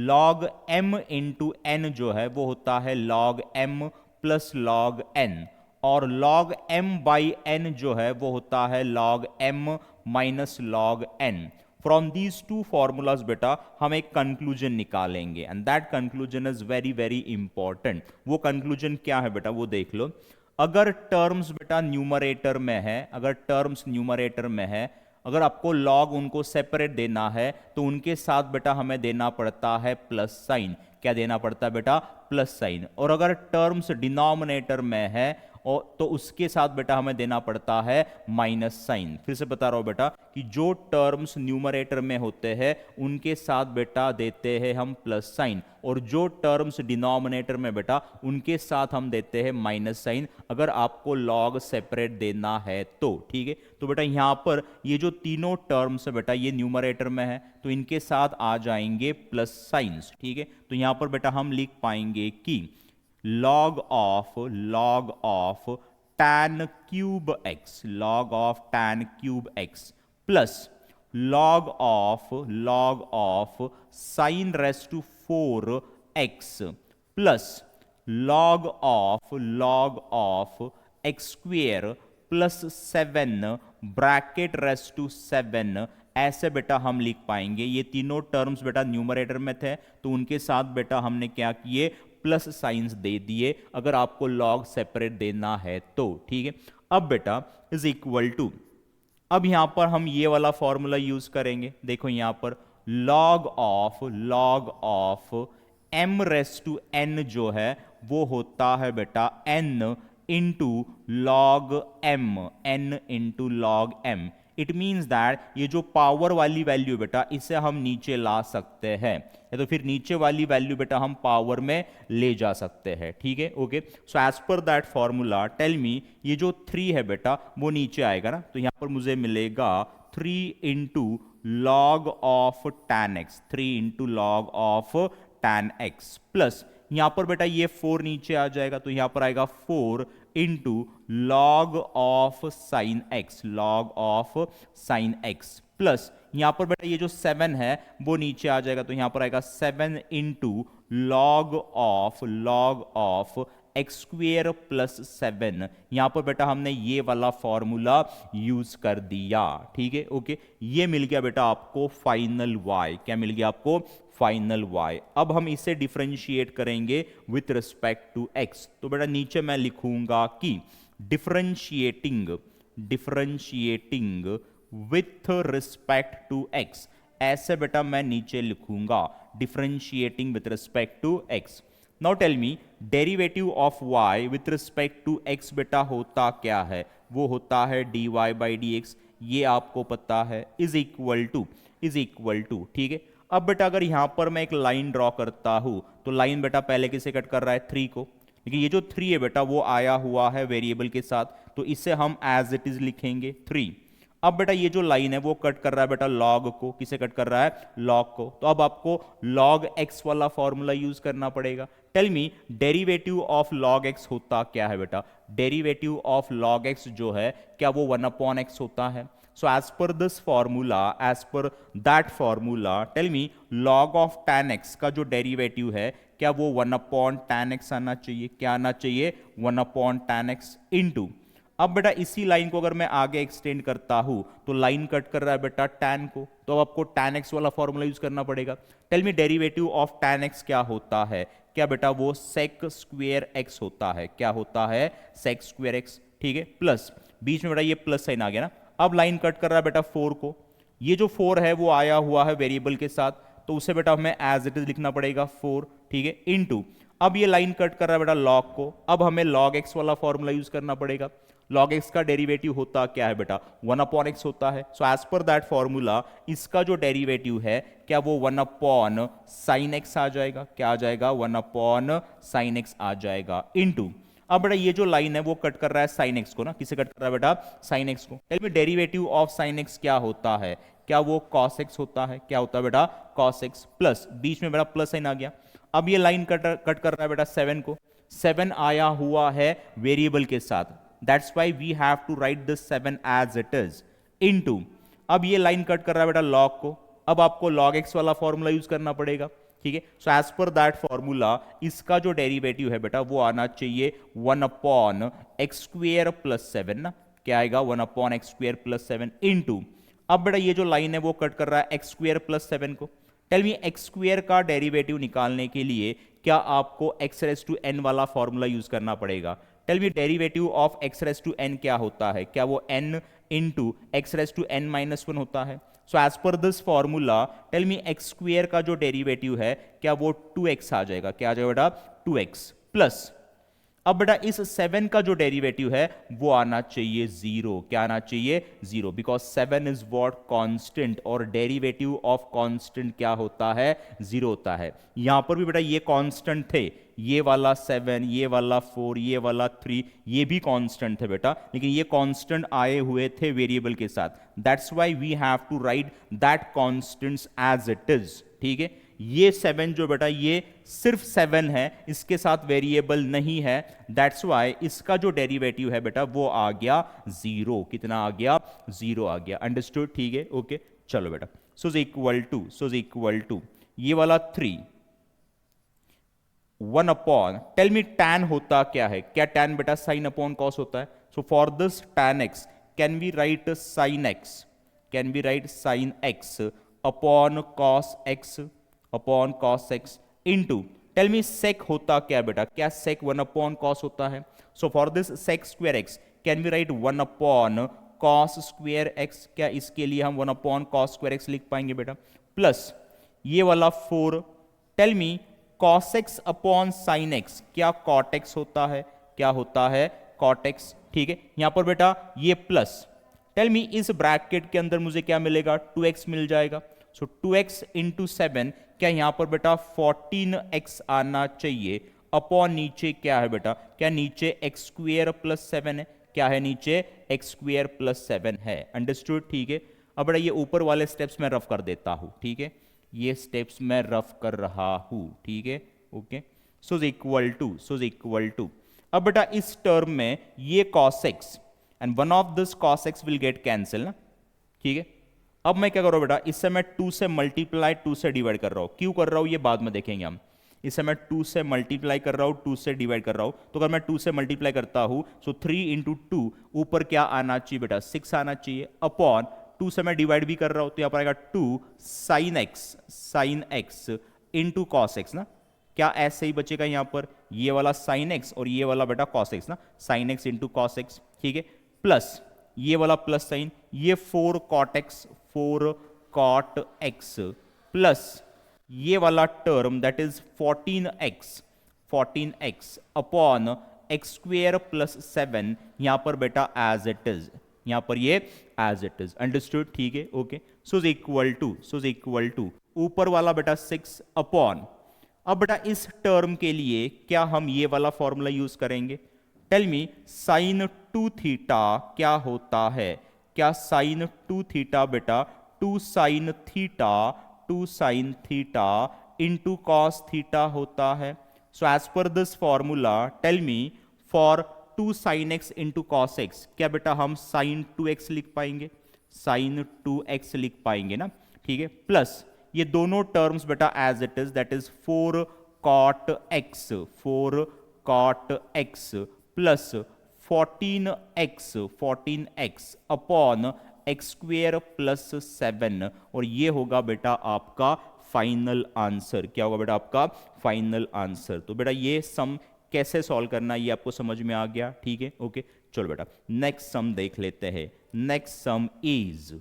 log m इंटू n जो है वो होता है log m plus log n, और log m बाई n जो है वो होता है log m minus log n। From these two formulas बेटा हम एक कंक्लूजन निकालेंगे, and that conclusion is very very important. वो कंक्लूजन क्या है बेटा वो देख लो। अगर टर्म्स बेटा न्यूमरेटर में है, अगर टर्म्स न्यूमरेटर में है, अगर आपको लॉग उनको सेपरेट देना है तो उनके साथ बेटा हमें देना पड़ता है प्लस साइन, क्या देना पड़ता है बेटा, प्लस साइन। और अगर टर्म्स डिनोमिनेटर में है और तो उसके साथ बेटा हमें देना पड़ता है माइनस साइन। फिर से बता रहा हूं बेटा कि जो टर्म्स न्यूमरेटर में होते हैं उनके साथ बेटा देते हैं हम प्लस साइन, और जो टर्म्स डिनोमिनेटर में बेटा उनके साथ हम देते हैं माइनस साइन, अगर आपको लॉग सेपरेट देना है तो, ठीक है। तो बेटा यहां पर ये जो तीनों टर्म्स है बेटा ये न्यूमरेटर में है तो इनके साथ आ जाएंगे प्लस साइंस, ठीक है। तो यहां पर बेटा हम लिख पाएंगे कि log of tan cube x, log of tan cube x plus log of sin raised to 4x plus log of x square plus 7 bracket rest to 7, ऐसे बेटा हम लिख पाएंगे। ये तीनों टर्म्स बेटा न्यूमरेटर में थे तो उनके साथ बेटा हमने क्या किए, प्लस साइंस दे दिए, अगर आपको लॉग सेपरेट देना है तो, ठीक है। अब बेटा इज इक्वल टू, अब यहां पर हम ये वाला फॉर्मूला यूज करेंगे। देखो यहां पर log of m raise to n जो है वो होता है बेटा n into log m, n into log m। It means that ये जो पावर वाली वैल्यू बेटा इसे हम नीचे ला सकते हैं, या तो फिर नीचे वाली वैल्यू बेटा हम पावर में ले जा सकते हैं, ठीक है, okay. So as per that formula tell me ये जो 3 है बेटा वो नीचे आएगा ना, तो यहां पर मुझे मिलेगा 3 into log of tan x, 3 into log of tan x plus यहां पर बेटा ये 4 नीचे आ जाएगा तो यहां पर आएगा 4 into log of sine x, log of sine x plus यहाँ पर बेटा ये जो 7 है वो नीचे आ जाएगा, तो यहाँ पर आएगा 7 into log of x square plus 7। यहाँ पर बेटा हमने ये वाला फॉर्मूला यूज कर दिया, ठीक है, ओके। ये मिल गया बेटा आपको फाइनल y। क्या मिल गया आपको? Final y। अब हम इसे डिफरेंशिएट करेंगे विथ रिस्पेक्ट टू x। तो बेटा नीचे मैं लिखूंगा कि differentiating with respect to x। ऐसे बेटा मैं नीचे लिखूंगा differentiating with respect to x। Now tell me derivative of y with respect to x बेटा होता क्या है? वो होता है dy बाई डी एक्स, ये आपको पता है, इज इक्वल टू, ठीक है। अब बेटा अगर यहां पर मैं एक लाइन ड्रॉ करता हूं तो लाइन बेटा पहले किसे कट कर रहा है? 3 को। लेकिन ये जो 3 है बेटा वो आया हुआ है वेरिएबल के साथ, तो इसे हम एज इट इज लिखेंगे 3। अब बेटा ये जो लाइन है वो कट कर रहा है बेटा लॉग को। किसे कट कर रहा है? लॉग को। तो अब आपको लॉग एक्स वाला फॉर्मूला यूज करना पड़ेगा। Tell me derivative of log x होता क्या है बेटा? डेरिवेटिव ऑफ लॉग एक्स जो है क्या वो 1/x होता है? So as per this formula, as per that formula, tell me log of tan x का जो डेरिवेटिव है क्या वो 1/tan x आना चाहिए? क्या आना चाहिए? 1/tan x into. अब बेटा इसी लाइन को अगर मैं आगे एक्सटेंड करता हूं तो लाइन कट कर रहा है बेटा tan को, तो अब आपको tan x वाला फॉर्मूला यूज करना पड़ेगा। Tell me derivative of tan x क्या होता है? क्या बेटा वो sec स्क्वेयर x होता है। क्या होता है? sec स्क्वेयर x, ठीक है। प्लस बीच में बेटा ये प्लस साइन आ गया ना। अब लाइन कट कर रहा है बेटा 4 को। ये जो 4 है वो आया हुआ है वेरिएबल के साथ, तो उसे बेटा हमें एज इट इज लिखना पड़ेगा 4, ठीक है, इनटू। अब ये लाइन कट कर रहा है बेटा लॉग को, अब हमें लॉग एक्स वाला फॉर्मूला यूज करना पड़ेगा। लॉग एक्स का डेरिवेटिव होता क्या है बेटा? 1/x होता है। So as per that formula इसका जो डेरिवेटिव है क्या वो 1/sin x आ जाएगा? क्या आ जाएगा? 1/sin x आ जाएगा इनटू। अब बेटा ये जो लाइन है वो कट कर रहा है साइन एक्स को ना। किसे कट कर रहा है बेटा? साइन एक्स को। Tell me derivative of sine x क्या होता है? क्या वो कॉस एक्स होता है? क्या होता है बेटा? Cos x. प्लस बीच में बेटा प्लस साइन आ गया। अब ये लाइन कट कर रहा है बेटा 7 को। 7 आया हुआ है वेरिएबल के साथ, that's why we have to write this 7 as it is into. अब ये लाइन कट कर रहा है बेटा लॉग को, अब आपको लॉग एक्स वाला फॉर्मूला यूज करना पड़ेगा, ठीक है। So as per that formula इसका जो डेरिवेटिव है बेटा वो आना चाहिए 1/x स्क्वेयर प्लस 7 ना। क्या आएगा? 1/x square plus 7 into. अब बेटा ये जो लाइन है वो कट कर रहा है x स्क्वेयर प्लस 7 को। टेल मी x स्क्वेयर का डेरिवेटिव निकालने के लिए क्या आपको x रेज टू n वाला फॉर्मूला यूज करना पड़ेगा? Tell me derivative of x raise to n क्या होता है? क्या वो n into x raise to n minus 1 होता है? So as per this formula tell me x square का जो डेरिवेटिव है क्या वो 2x आ जाएगा? क्या आ जाएगा बेटा? 2x plus. अब बेटा इस 7 का जो डेरिवेटिव है वो आना चाहिए 0। क्या आना चाहिए? 0, बिकॉज 7 इज व्हाट? कांस्टेंट, और डेरिवेटिव ऑफ कांस्टेंट क्या होता है? 0 होता है। यहां पर भी बेटा ये कांस्टेंट थे, ये वाला 7, ये वाला 4, ये वाला 3, ये भी कांस्टेंट थे बेटा, लेकिन ये कांस्टेंट आए हुए थे वेरिएबल के साथ, that's why we have to write that constants as it is, ठीक है। ये 7 जो बेटा ये सिर्फ 7 है, इसके साथ वेरिएबल नहीं है, दैट्स व्हाई इसका जो डेरिवेटिव है बेटा वो आ गया 0। कितना आ गया? 0 आ गया। अंडरस्टूड, ठीक है, ओके। चलो बेटा, सो इज इक्वल टू ये वाला 3 1 अपॉन, टेल मी tan होता क्या है? क्या tan बेटा साइन अपॉन कॉस होता है? So for this tan x can we write sine x, can we write sine x upon cos x into, tell me sec होता क्या बेटा? क्या सेक 1 कॉस होता है? So for this sec square x can we write 1 cos square x। क्या इसके लिए हम 1 कॉस स्क्वेयर x लिख पाएंगे बेटा? प्लस ये वाला 4, tell me cos x upon sine x क्या cot x होता है? क्या होता है? cot x, ठीक है। यहां पर बेटा ये प्लस, टेल मी इस ब्रैकेट के अंदर मुझे क्या मिलेगा? 2x मिल जाएगा। सो 2x इंटू 7, क्या यहां पर बेटा 14x आना चाहिए, अपॉन नीचे क्या है बेटा? क्या नीचे x स्क्वेयर प्लस 7 है? क्या है नीचे? x स्क्वेयर प्लस 7 है। अंडरस्टूड, ठीक है। अब बेटा ये ऊपर वाले स्टेप्स में रफ कर देता हूं, ठीक है, ये स्टेप्स मैं रफ कर रहा हूं, ठीक है, okay. So is equal to अब बेटा इस टर्म में ये cos x and one of this cos x will get cancel ना, ठीक है। अब मैं क्या कर रहा हूं बेटा, इससे मैं 2 से मल्टीप्लाई 2 से डिवाइड कर रहा हूं। क्यों कर रहा हूं ये बाद में देखेंगे हम। इससे मैं 2 से मल्टीप्लाई कर रहा हूं, 2 से डिवाइड कर रहा हूं। तो अगर मैं 2 से मल्टीप्लाई करता हूं सो 3 इंटू 2 ऊपर क्या आना चाहिए बेटा, 6 आना चाहिए, अपॉन 2 से मैं डिवाइड भी कर रहा हूं तो यहां पर आएगा 2 sine x into cos x ना। क्या ऐसे ही बचेगा यहां पर, ये वाला साइन एक्स और ये वाला बेटा कॉस एक्स ना, sine x into cos x, ठीक है, प्लस ये वाला प्लस साइन, ये 4 cot x, 4 cot x, plus ये वाला टर्म दैट इज 14x अपॉन एक्स स्क्वेयर प्लस 7, यहां पर बेटा एज इट इज, यहां पर ये एज इट इज, अंडरस्टूड, ठीक है, ओके। सो इक्वल टू ऊपर वाला बेटा 6 अपॉन, अब बेटा इस टर्म के लिए क्या हम ये वाला फॉर्मूला यूज करेंगे, टेल मी, साइन 2 थीटा क्या होता है, क्या साइन 2 थीटा बेटा 2 sine theta into cos theta होता है। So as per this formula tell me for 2 sine x into cos x, क्या बेटा हम साइन 2x लिख पाएंगे, साइन 2x लिख पाएंगे ना, ठीक है, प्लस ये दोनों टर्म्स बेटा as it is, that is 4 cot x plus 14x अपॉन एक्स स्क्वेयर प्लस 7, और ये होगा बेटा आपका फाइनल आंसर। क्या होगा बेटा आपका फाइनल आंसर। तो बेटा ये सम कैसे सॉल्व करना है ये आपको समझ में आ गया, ठीक है, ओके। चलो बेटा नेक्स्ट सम देख लेते हैं। Next sum is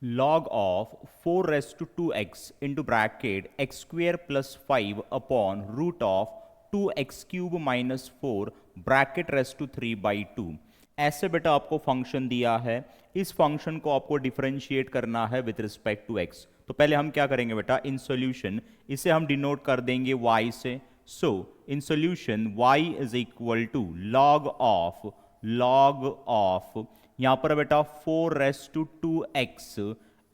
log of 4 raised to 2x into bracket x square plus 5 upon root of 2x cube minus 4 bracket raised to 3 by 2। ऐसे बेटा आपको फंक्शन दिया है, इस फंक्शन को आपको डिफरेंशिएट करना है विथ रिस्पेक्ट टू x। तो पहले हम क्या करेंगे बेटा, इन सॉल्यूशन इसे हम डिनोट कर देंगे y से। So in solution y is equal to log of यहां पर बेटा 4 raise to 2x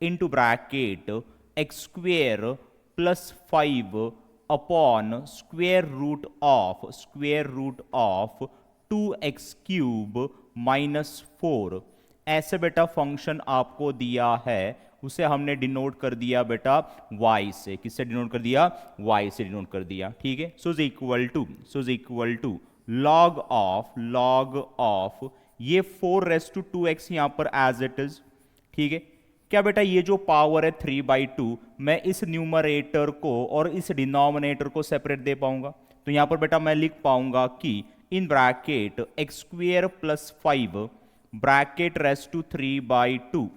into bracket x square plus 5 upon square root of 2x cube minus 4। ऐसे बेटा फंक्शन आपको दिया है, उसे हमने डिनोट कर दिया बेटा y से। किससे डिनोट कर दिया, y से डिनोट कर दिया, ठीक है। So is equal to log of ये 4 रेस टू 2x यहां पर एज इट इज, ठीक है। क्या बेटा ये जो पावर है 3/2 मैं इस न्यूमरेटर को और इस डिनोमिनेटर को सेपरेट दे पाऊंगा। तो यहां पर बेटा मैं लिख पाऊंगा कि in bracket x square plus 5 bracket raise to 3/2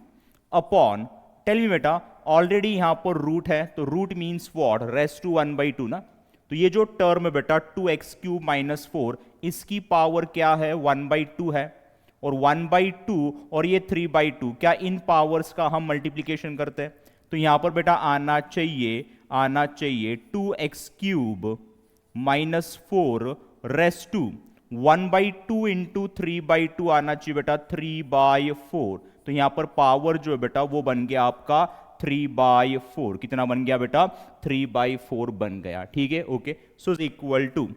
upon, tell me बेटा ऑलरेडी यहां पर रूट है तो root means what, raise to 1/2 ना। तो ये जो टर्म है बेटा 2x क्यूब माइनस 4 इसकी पावर क्या है 1/2 है, और 1/2 और ये 3/2 क्या इन पावर्स का हम मल्टीप्लीकेशन करते हैं। तो यहां पर बेटा आना चाहिए 2x cube minus 4 raise to 1/2 into 3/2 आना चाहिए बेटा 3/4। तो यहां पर पावर जो है बेटा वो बन गया आपका 3/4। कितना बन गया बेटा 3/4 बन गया, ठीक है, ओके। सो इक्वल टू,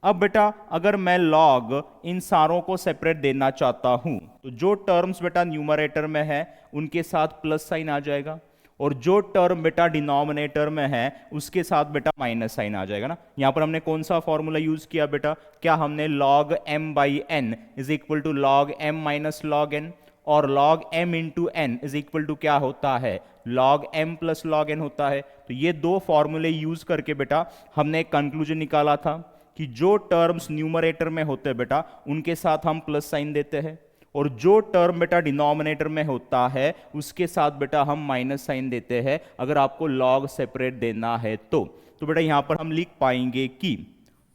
अब बेटा अगर मैं लॉग इन सारों को सेपरेट देना चाहता हूं तो जो टर्म्स बेटा न्यूमरेटर में है उनके साथ प्लस साइन आ जाएगा, और जो टर्म बेटा डिनोमिनेटर में है उसके साथ बेटा माइनस साइन आ जाएगा ना। यहां पर हमने कौन सा फॉर्मूला यूज किया बेटा, क्या हमने log m by n is equal to log m minus log n, और log m into n is equal to क्या होता है log m plus log n होता है। तो ये दो फॉर्मूले यूज करके बेटा हमने एक कंक्लूजन निकाला था कि जो टर्म्स न्यूमरेटर में होते हैं बेटा उनके साथ हम प्लस साइन देते हैं, और जो टर्म बेटा डिनोमिनेटर में होता है उसके साथ बेटा हम माइनस साइन देते हैं अगर आपको लॉग सेपरेट देना है तो बेटा यहां पर हम लिख पाएंगे कि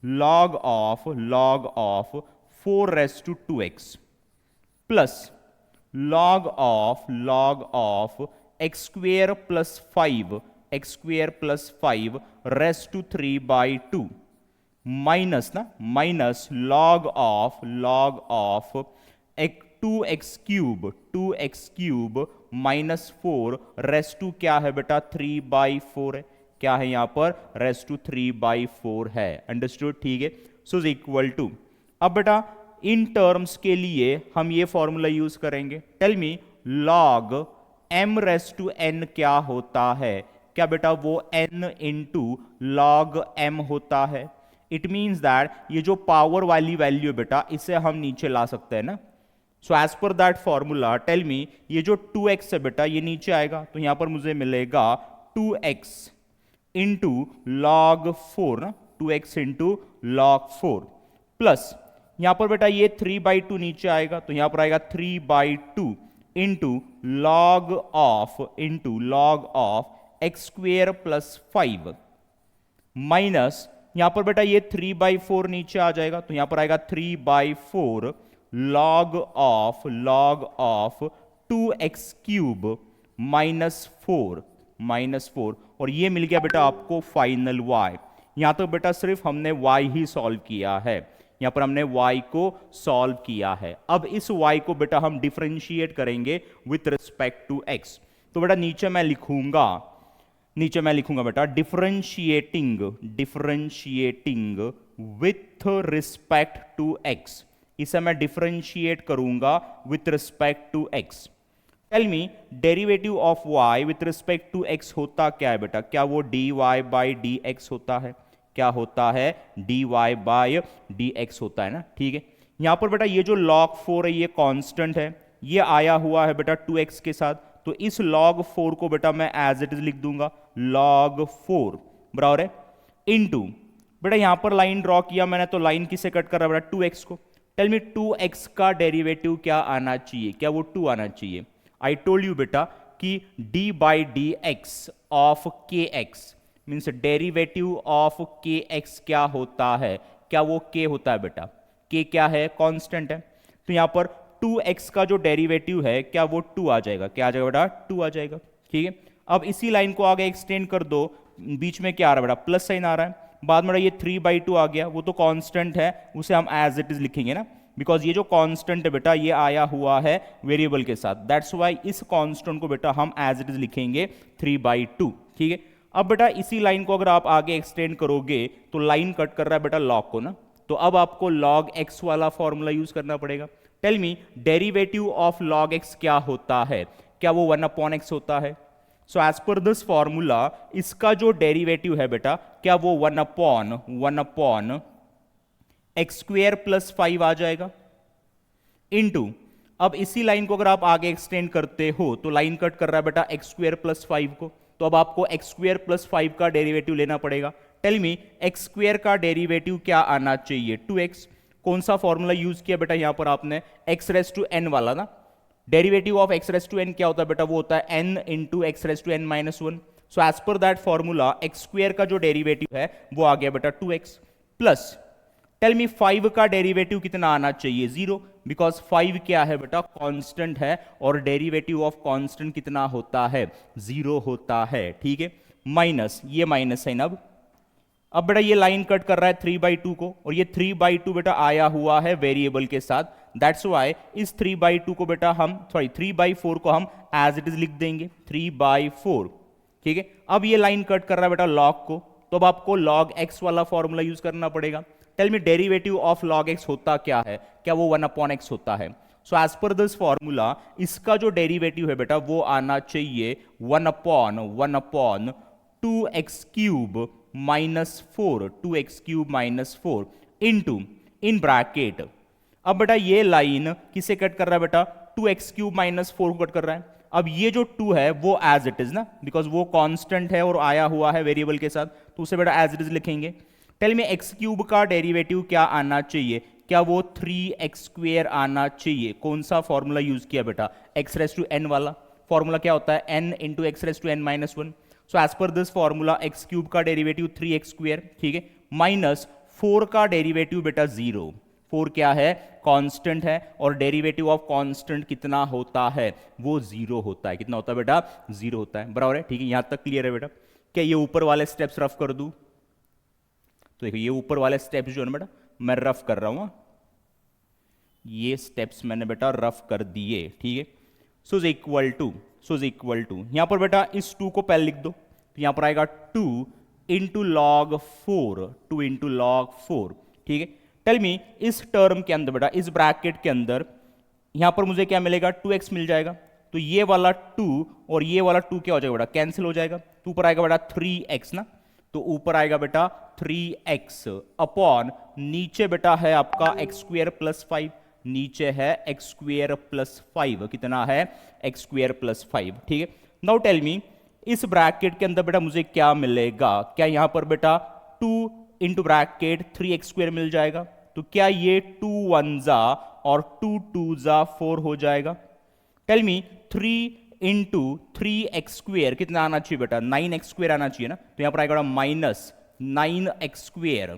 log of 4 raise to 2x plus log of x square plus 5 raise to 3/2 minus log of 2x cube minus 4 raise to क्या है बेटा 3/4 है, क्या है यहां पर रेस टू 3/4 है, अंडरस्टूड, ठीक है। सो इक्वल टू, अब बेटा इन टर्म्स के लिए हम ये फॉर्मूला यूज करेंगे, tell me log m raise to n क्या होता है? क्या बेटा वो n इंटू लॉग m होता है? इट मीन्स दैट ये जो पावर वाली वैल्यू है बेटा, इसे हम नीचे ला सकते हैं ना। So as per that formula tell me, ये जो 2x है बेटा ये नीचे आएगा, तो यहां पर मुझे मिलेगा 2x इंटू लॉग 4 ना, 2x इंटू लॉग 4 प्लस यहां पर बेटा ये 3/2 नीचे आएगा, तो यहां पर आएगा 3/2 into log of x square plus 5 minus यहां पर बेटा ये 3/4 नीचे आ जाएगा, तो यहां पर आएगा 3/4 लॉग ऑफ 2x क्यूब -4 और ये मिल गया बेटा आपको फाइनल y। यहां तो बेटा सिर्फ हमने y ही सॉल्व किया है, यहां पर हमने y को सॉल्व किया है। अब इस y को बेटा हम डिफरेंशिएट करेंगे विथ रिस्पेक्ट टू x। तो बेटा नीचे मैं लिखूंगा बेटा differentiating with respect to x। इसे मैं डिफरेंशिएट करूंगा with respect to x। Tell me derivative of y with respect to x होता क्या है बेटा? क्या वो dy बाई dx होता है? क्या होता है? dy बाई dx होता है ना। ठीक है, यहां पर बेटा ये जो log 4 है ये कांस्टेंट है, ये आया हुआ है बेटा 2x के साथ, तो इस log 4 को बेटा मैं एज इट इज लिख दूंगा log 4 बराबर है इनटू बेटा यहां पर लाइन ड्रॉ किया मैंने, तो लाइन किसे कट कर रहा है बेटा? 2x को। टेल मी 2x का डेरिवेटिव क्या आना चाहिए? क्या वो 2 आना चाहिए? आई टोल्ड यू बेटा कि d by d x of के एक्स मीन्स डेरिवेटिव ऑफ के एक्स क्या होता है? क्या वो k होता है बेटा? k क्या है? कांस्टेंट है। तो यहां पर 2x का जो डेरिवेटिव है क्या वो 2 आ जाएगा? क्या आ जाएगा बेटा? 2 आ जाएगा। ठीक है, अब इसी लाइन को आगे एक्सटेंड कर दो, बीच में क्या आ रहा है बेटा? प्लस साइन आ रहा है, बाद में ये 3/2 आ गया, वो तो कांस्टेंट है, उसे हम एज इट इज लिखेंगे ना, बिकॉज ये जो कांस्टेंट है बेटा ये आया हुआ है वेरिएबल के साथ, दैट्स वाई इस कांस्टेंट को बेटा हम एज इट इज लिखेंगे 3/2। ठीक है, अब बेटा इसी लाइन को अगर आप आगे एक्सटेंड करोगे तो लाइन कट कर रहा है बेटा लॉग को ना, तो अब आपको log x वाला फॉर्मूला यूज करना पड़ेगा। Tell me derivative of log x क्या होता है? क्या वो 1/x होता है? So as per this formula इसका जो डेरिवेटिव है बेटा क्या वो 1/(1) एक्स स्क्वेयर प्लस 5 आ जाएगा इनटू, अब इसी लाइन को अगर आप आगे एक्सटेंड करते हो तो लाइन कट कर रहा है बेटा एक्स स्क्वेयर प्लस 5 को, तो अब आपको एक्स स्क्वेयर प्लस 5 का डेरिवेटिव लेना पड़ेगा। टेल मी एक्स स्क्वेयर का डेरिवेटिव क्या आना चाहिए? 2x। कौन सा फॉर्मूला यूज किया बेटा यहां पर आपने? एक्स रेस टू एन वाला ना। Derivative of x raise to n क्या होता है बेटा? वो होता है n into x raise to n -1। So as per that formula x square का जो डेरिवेटिव है वो आ गया बेटा 2x प्लस टेल मी 5 का डेरिवेटिव कितना आना चाहिए? 0, बिकॉज 5 क्या है बेटा? कांस्टेंट है, और डेरिवेटिव ऑफ कांस्टेंट कितना होता है? 0 होता है। ठीक है, माइनस ये माइनस साइन, अब बेटा ये लाइन कट कर रहा है 3/2 को, और ये 3/2 बेटा आया हुआ है वेरिएबल के साथ, दैट्स वाई इस 3/2 को बेटा हम 3/4 को हम एज इट इज लिख देंगे 3/4। ठीक है, अब ये लाइन कट कर रहा है बेटा लॉग को, तो अब आपको log x वाला फॉर्मूला यूज करना पड़ेगा। Tell me derivative of log x होता क्या है? क्या वो 1/x होता है? So as per this formula इसका जो डेरिवेटिव है बेटा वो आना चाहिए 1/(1/2x cube -4 2x cube -4 into in bracket. अब बेटा ये लाइन किसे कट कर रहा है बेटा? 2x क्यूब -4 को कट कर रहा है। अब ये जो 2 है वो एज इट इज ना, बिकॉज वो कांस्टेंट है और आया हुआ है वेरिएबल के साथ, तो उसे बेटा एज इट इज लिखेंगे। टेल मी एक्स क्यूब का डेरिवेटिव क्या आना चाहिए? क्या वो 3x² आना चाहिए? कौन सा फॉर्मूला यूज किया बेटा? एक्स रेस टू एन वाला फॉर्मूला क्या होता है? n into x raise to n -1। So as per this formula x cube का डेरिवेटिव 3x², ठीक है, माइनस 4 का डेरिवेटिव बेटा 0। 4 क्या है? कांस्टेंट है, और डेरिवेटिव ऑफ कांस्टेंट कितना होता है? वो 0 होता है। कितना होता है बेटा? 0 होता है। बराबर है, ठीक है, यहां तक क्लियर है बेटा? क्या ये ऊपर वाले स्टेप्स रफ कर दूं? तो देखो ये ऊपर वाले स्टेप्स जो है ना बेटा मैं रफ कर रहा हूं, ये स्टेप्स मैंने बेटा रफ कर दिए। ठीक है, सो इज इक्वल टू यहां पर बेटा इस 2 को पहले लिख दो, तो यहां पर आएगा 2 इंटू लॉग 4 2 इंटू लॉग 4। ठीक है, टेल मी इस टर्म के अंदर बेटा इस ब्रैकेट के अंदर यहां पर मुझे क्या मिलेगा? 2x मिल जाएगा। तो ये वाला 2 और ये वाला 2 क्या हो जाएगा बेटा, कैंसिल हो जाएगा। तो ऊपर आएगा बेटा 3x ना, तो ऊपर आएगा बेटा 3x अपॉन नीचे बेटा है आपका एक्स स्क्वेयर प्लस 5, नीचे है एक्स स्क्वेयर प्लस 5, कितना है एक्स स्क्वेयर प्लस 5। ठीक है, नाउ टेल मी इस ब्रैकेट के अंदर बेटा मुझे क्या मिलेगा, क्या यहां पर बेटा 2 इंटू ब्रैकेट 3x² मिल जाएगा, तो क्या ये 2 1 जा और 2 2 जा 4 हो जाएगा। टेल मी 3 इंटू 3x² कितना आना चाहिए बेटा, 9x² आना चाहिए ना, तो यहां पर आएगा माइनस 9x²,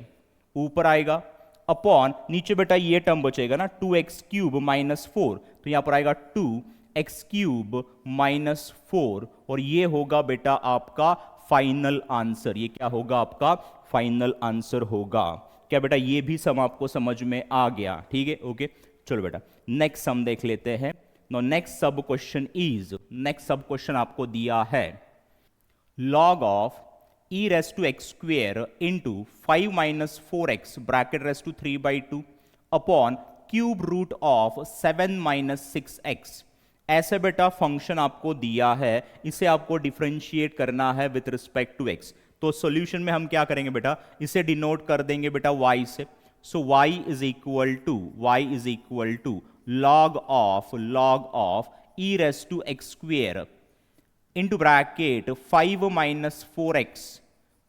ऊपर आएगा अपॉन नीचे बेटा ये टर्म बचेगा ना 2x³ माइनस 4, तो यहां पर आएगा 2x³ माइनस 4 और ये होगा बेटा आपका फाइनल आंसर। ये क्या होगा, आपका फाइनल आंसर होगा। क्या बेटा ये भी सम आपको समझ में आ गया। ठीक है, ओके, चलो बेटा नेक्स्ट सम देख लेते हैं। नो नेक्स्ट सब क्वेश्चन इज, नेक्स्ट सब क्वेश्चन आपको दिया है log of e raised to x square into 5 minus 4x bracket raised to 3 by 2 upon cube root of 7 minus 6x। ऐसे बेटा फंक्शन आपको दिया है, इसे आपको डिफरेंशिएट करना है विथ रिस्पेक्ट टू x। तो सॉल्यूशन में हम क्या करेंगे बेटा, इसे डिनोट कर देंगे बेटा y से। So y is equal to log of e raised to x square into bracket 5 minus 4x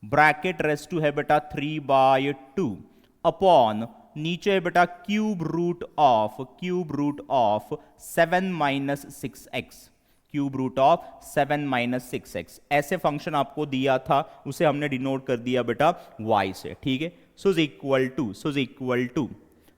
bracket rest to है बेटा 3 बाय 2 अपॉन नीचे है बेटा cube root of 7 minus 6x, cube root of 7 minus 6x। ऐसे function आपको दिया था, उसे हमने डिनोट कर दिया बेटा y से। ठीक है, सो इज इक्वल टू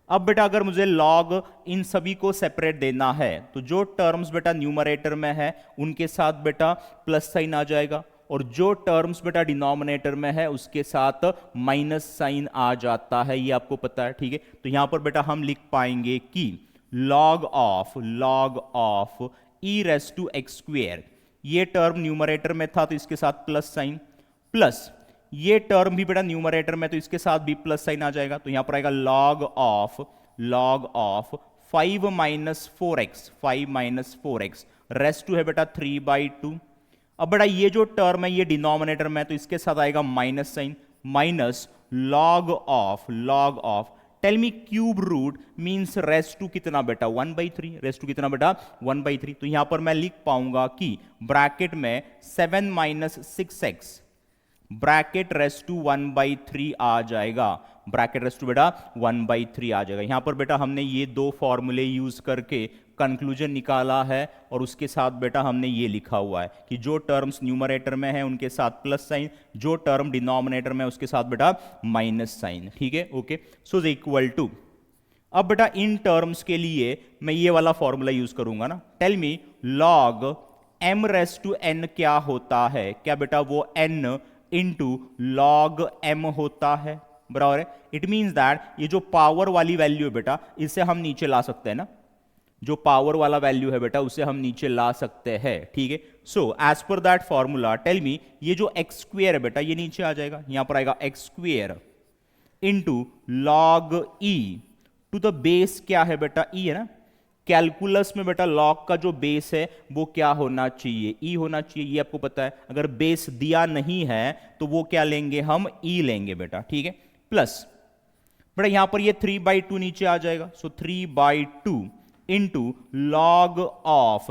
अब बेटा अगर मुझे लॉग इन सभी को सेपरेट देना है तो जो टर्म्स बेटा न्यूमरेटर में है उनके साथ बेटा प्लस साइन आ जाएगा और जो टर्म्स बेटा डिनोमिनेटर में है उसके साथ माइनस साइन आ जाता है, ये आपको पता है। ठीक है, तो यहां पर बेटा हम लिख पाएंगे कि log of e raise to x square, ये टर्म न्यूमरेटर में था तो इसके साथ प्लस साइन, प्लस ये टर्म भी बेटा न्यूमरेटर में तो इसके साथ भी प्लस साइन आ जाएगा, तो यहां पर आएगा log of 5 minus 4x raised to है बेटा 3 बाई 2। अब बेटा ये जो टर्म है ये डिनोमिनेटर में है तो इसके साथ आएगा minus sign, minus log of tell me cube root means raised to कितना बेटा 1/3, रेस्ट टू कितना बेटा 1/3। तो यहां पर मैं लिख पाऊंगा कि ब्रैकेट में 7 minus 6x bracket raise to 1/3 आ जाएगा, ब्रैकेट रेस टू बेटा 1/3 आ जाएगा। यहां पर बेटा हमने ये दो फॉर्मूले यूज करके कंक्लूजन निकाला है और उसके साथ बेटा हमने ये लिखा हुआ है कि जो टर्म्स न्यूमरेटर में है उनके साथ प्लस साइन, जो टर्म डिनोमिनेटर में उसके साथ बेटा माइनस साइन। ठीक है, okay, so is equal to अब बेटा इन टर्म्स के लिए मैं ये वाला फॉर्मूला यूज करूंगा ना, tell me log m raise to n क्या होता है, क्या बेटा वो n इंटू log m होता है, बराबर है। इट मीन्स दैट ये जो पावर वाली वैल्यू है बेटा इसे हम नीचे ला सकते हैं ना, जो पावर वाला वैल्यू है बेटा उसे हम नीचे ला सकते हैं। ठीक है, so as per that formula tell me ये जो एक्स स्क्वेयर है बेटा ये नीचे आ जाएगा, यहां पर आएगा x square into log e to the base क्या है बेटा e है ना, कैलकुलस में बेटा लॉग का जो बेस है वो क्या होना चाहिए, ई होना चाहिए, ये आपको पता है। अगर बेस दिया नहीं है तो वो क्या लेंगे हम, ई लेंगे बेटा। ठीक है, प्लस बेटा यहां पर ये 3/2 नीचे आ जाएगा, सो 3/2 into log of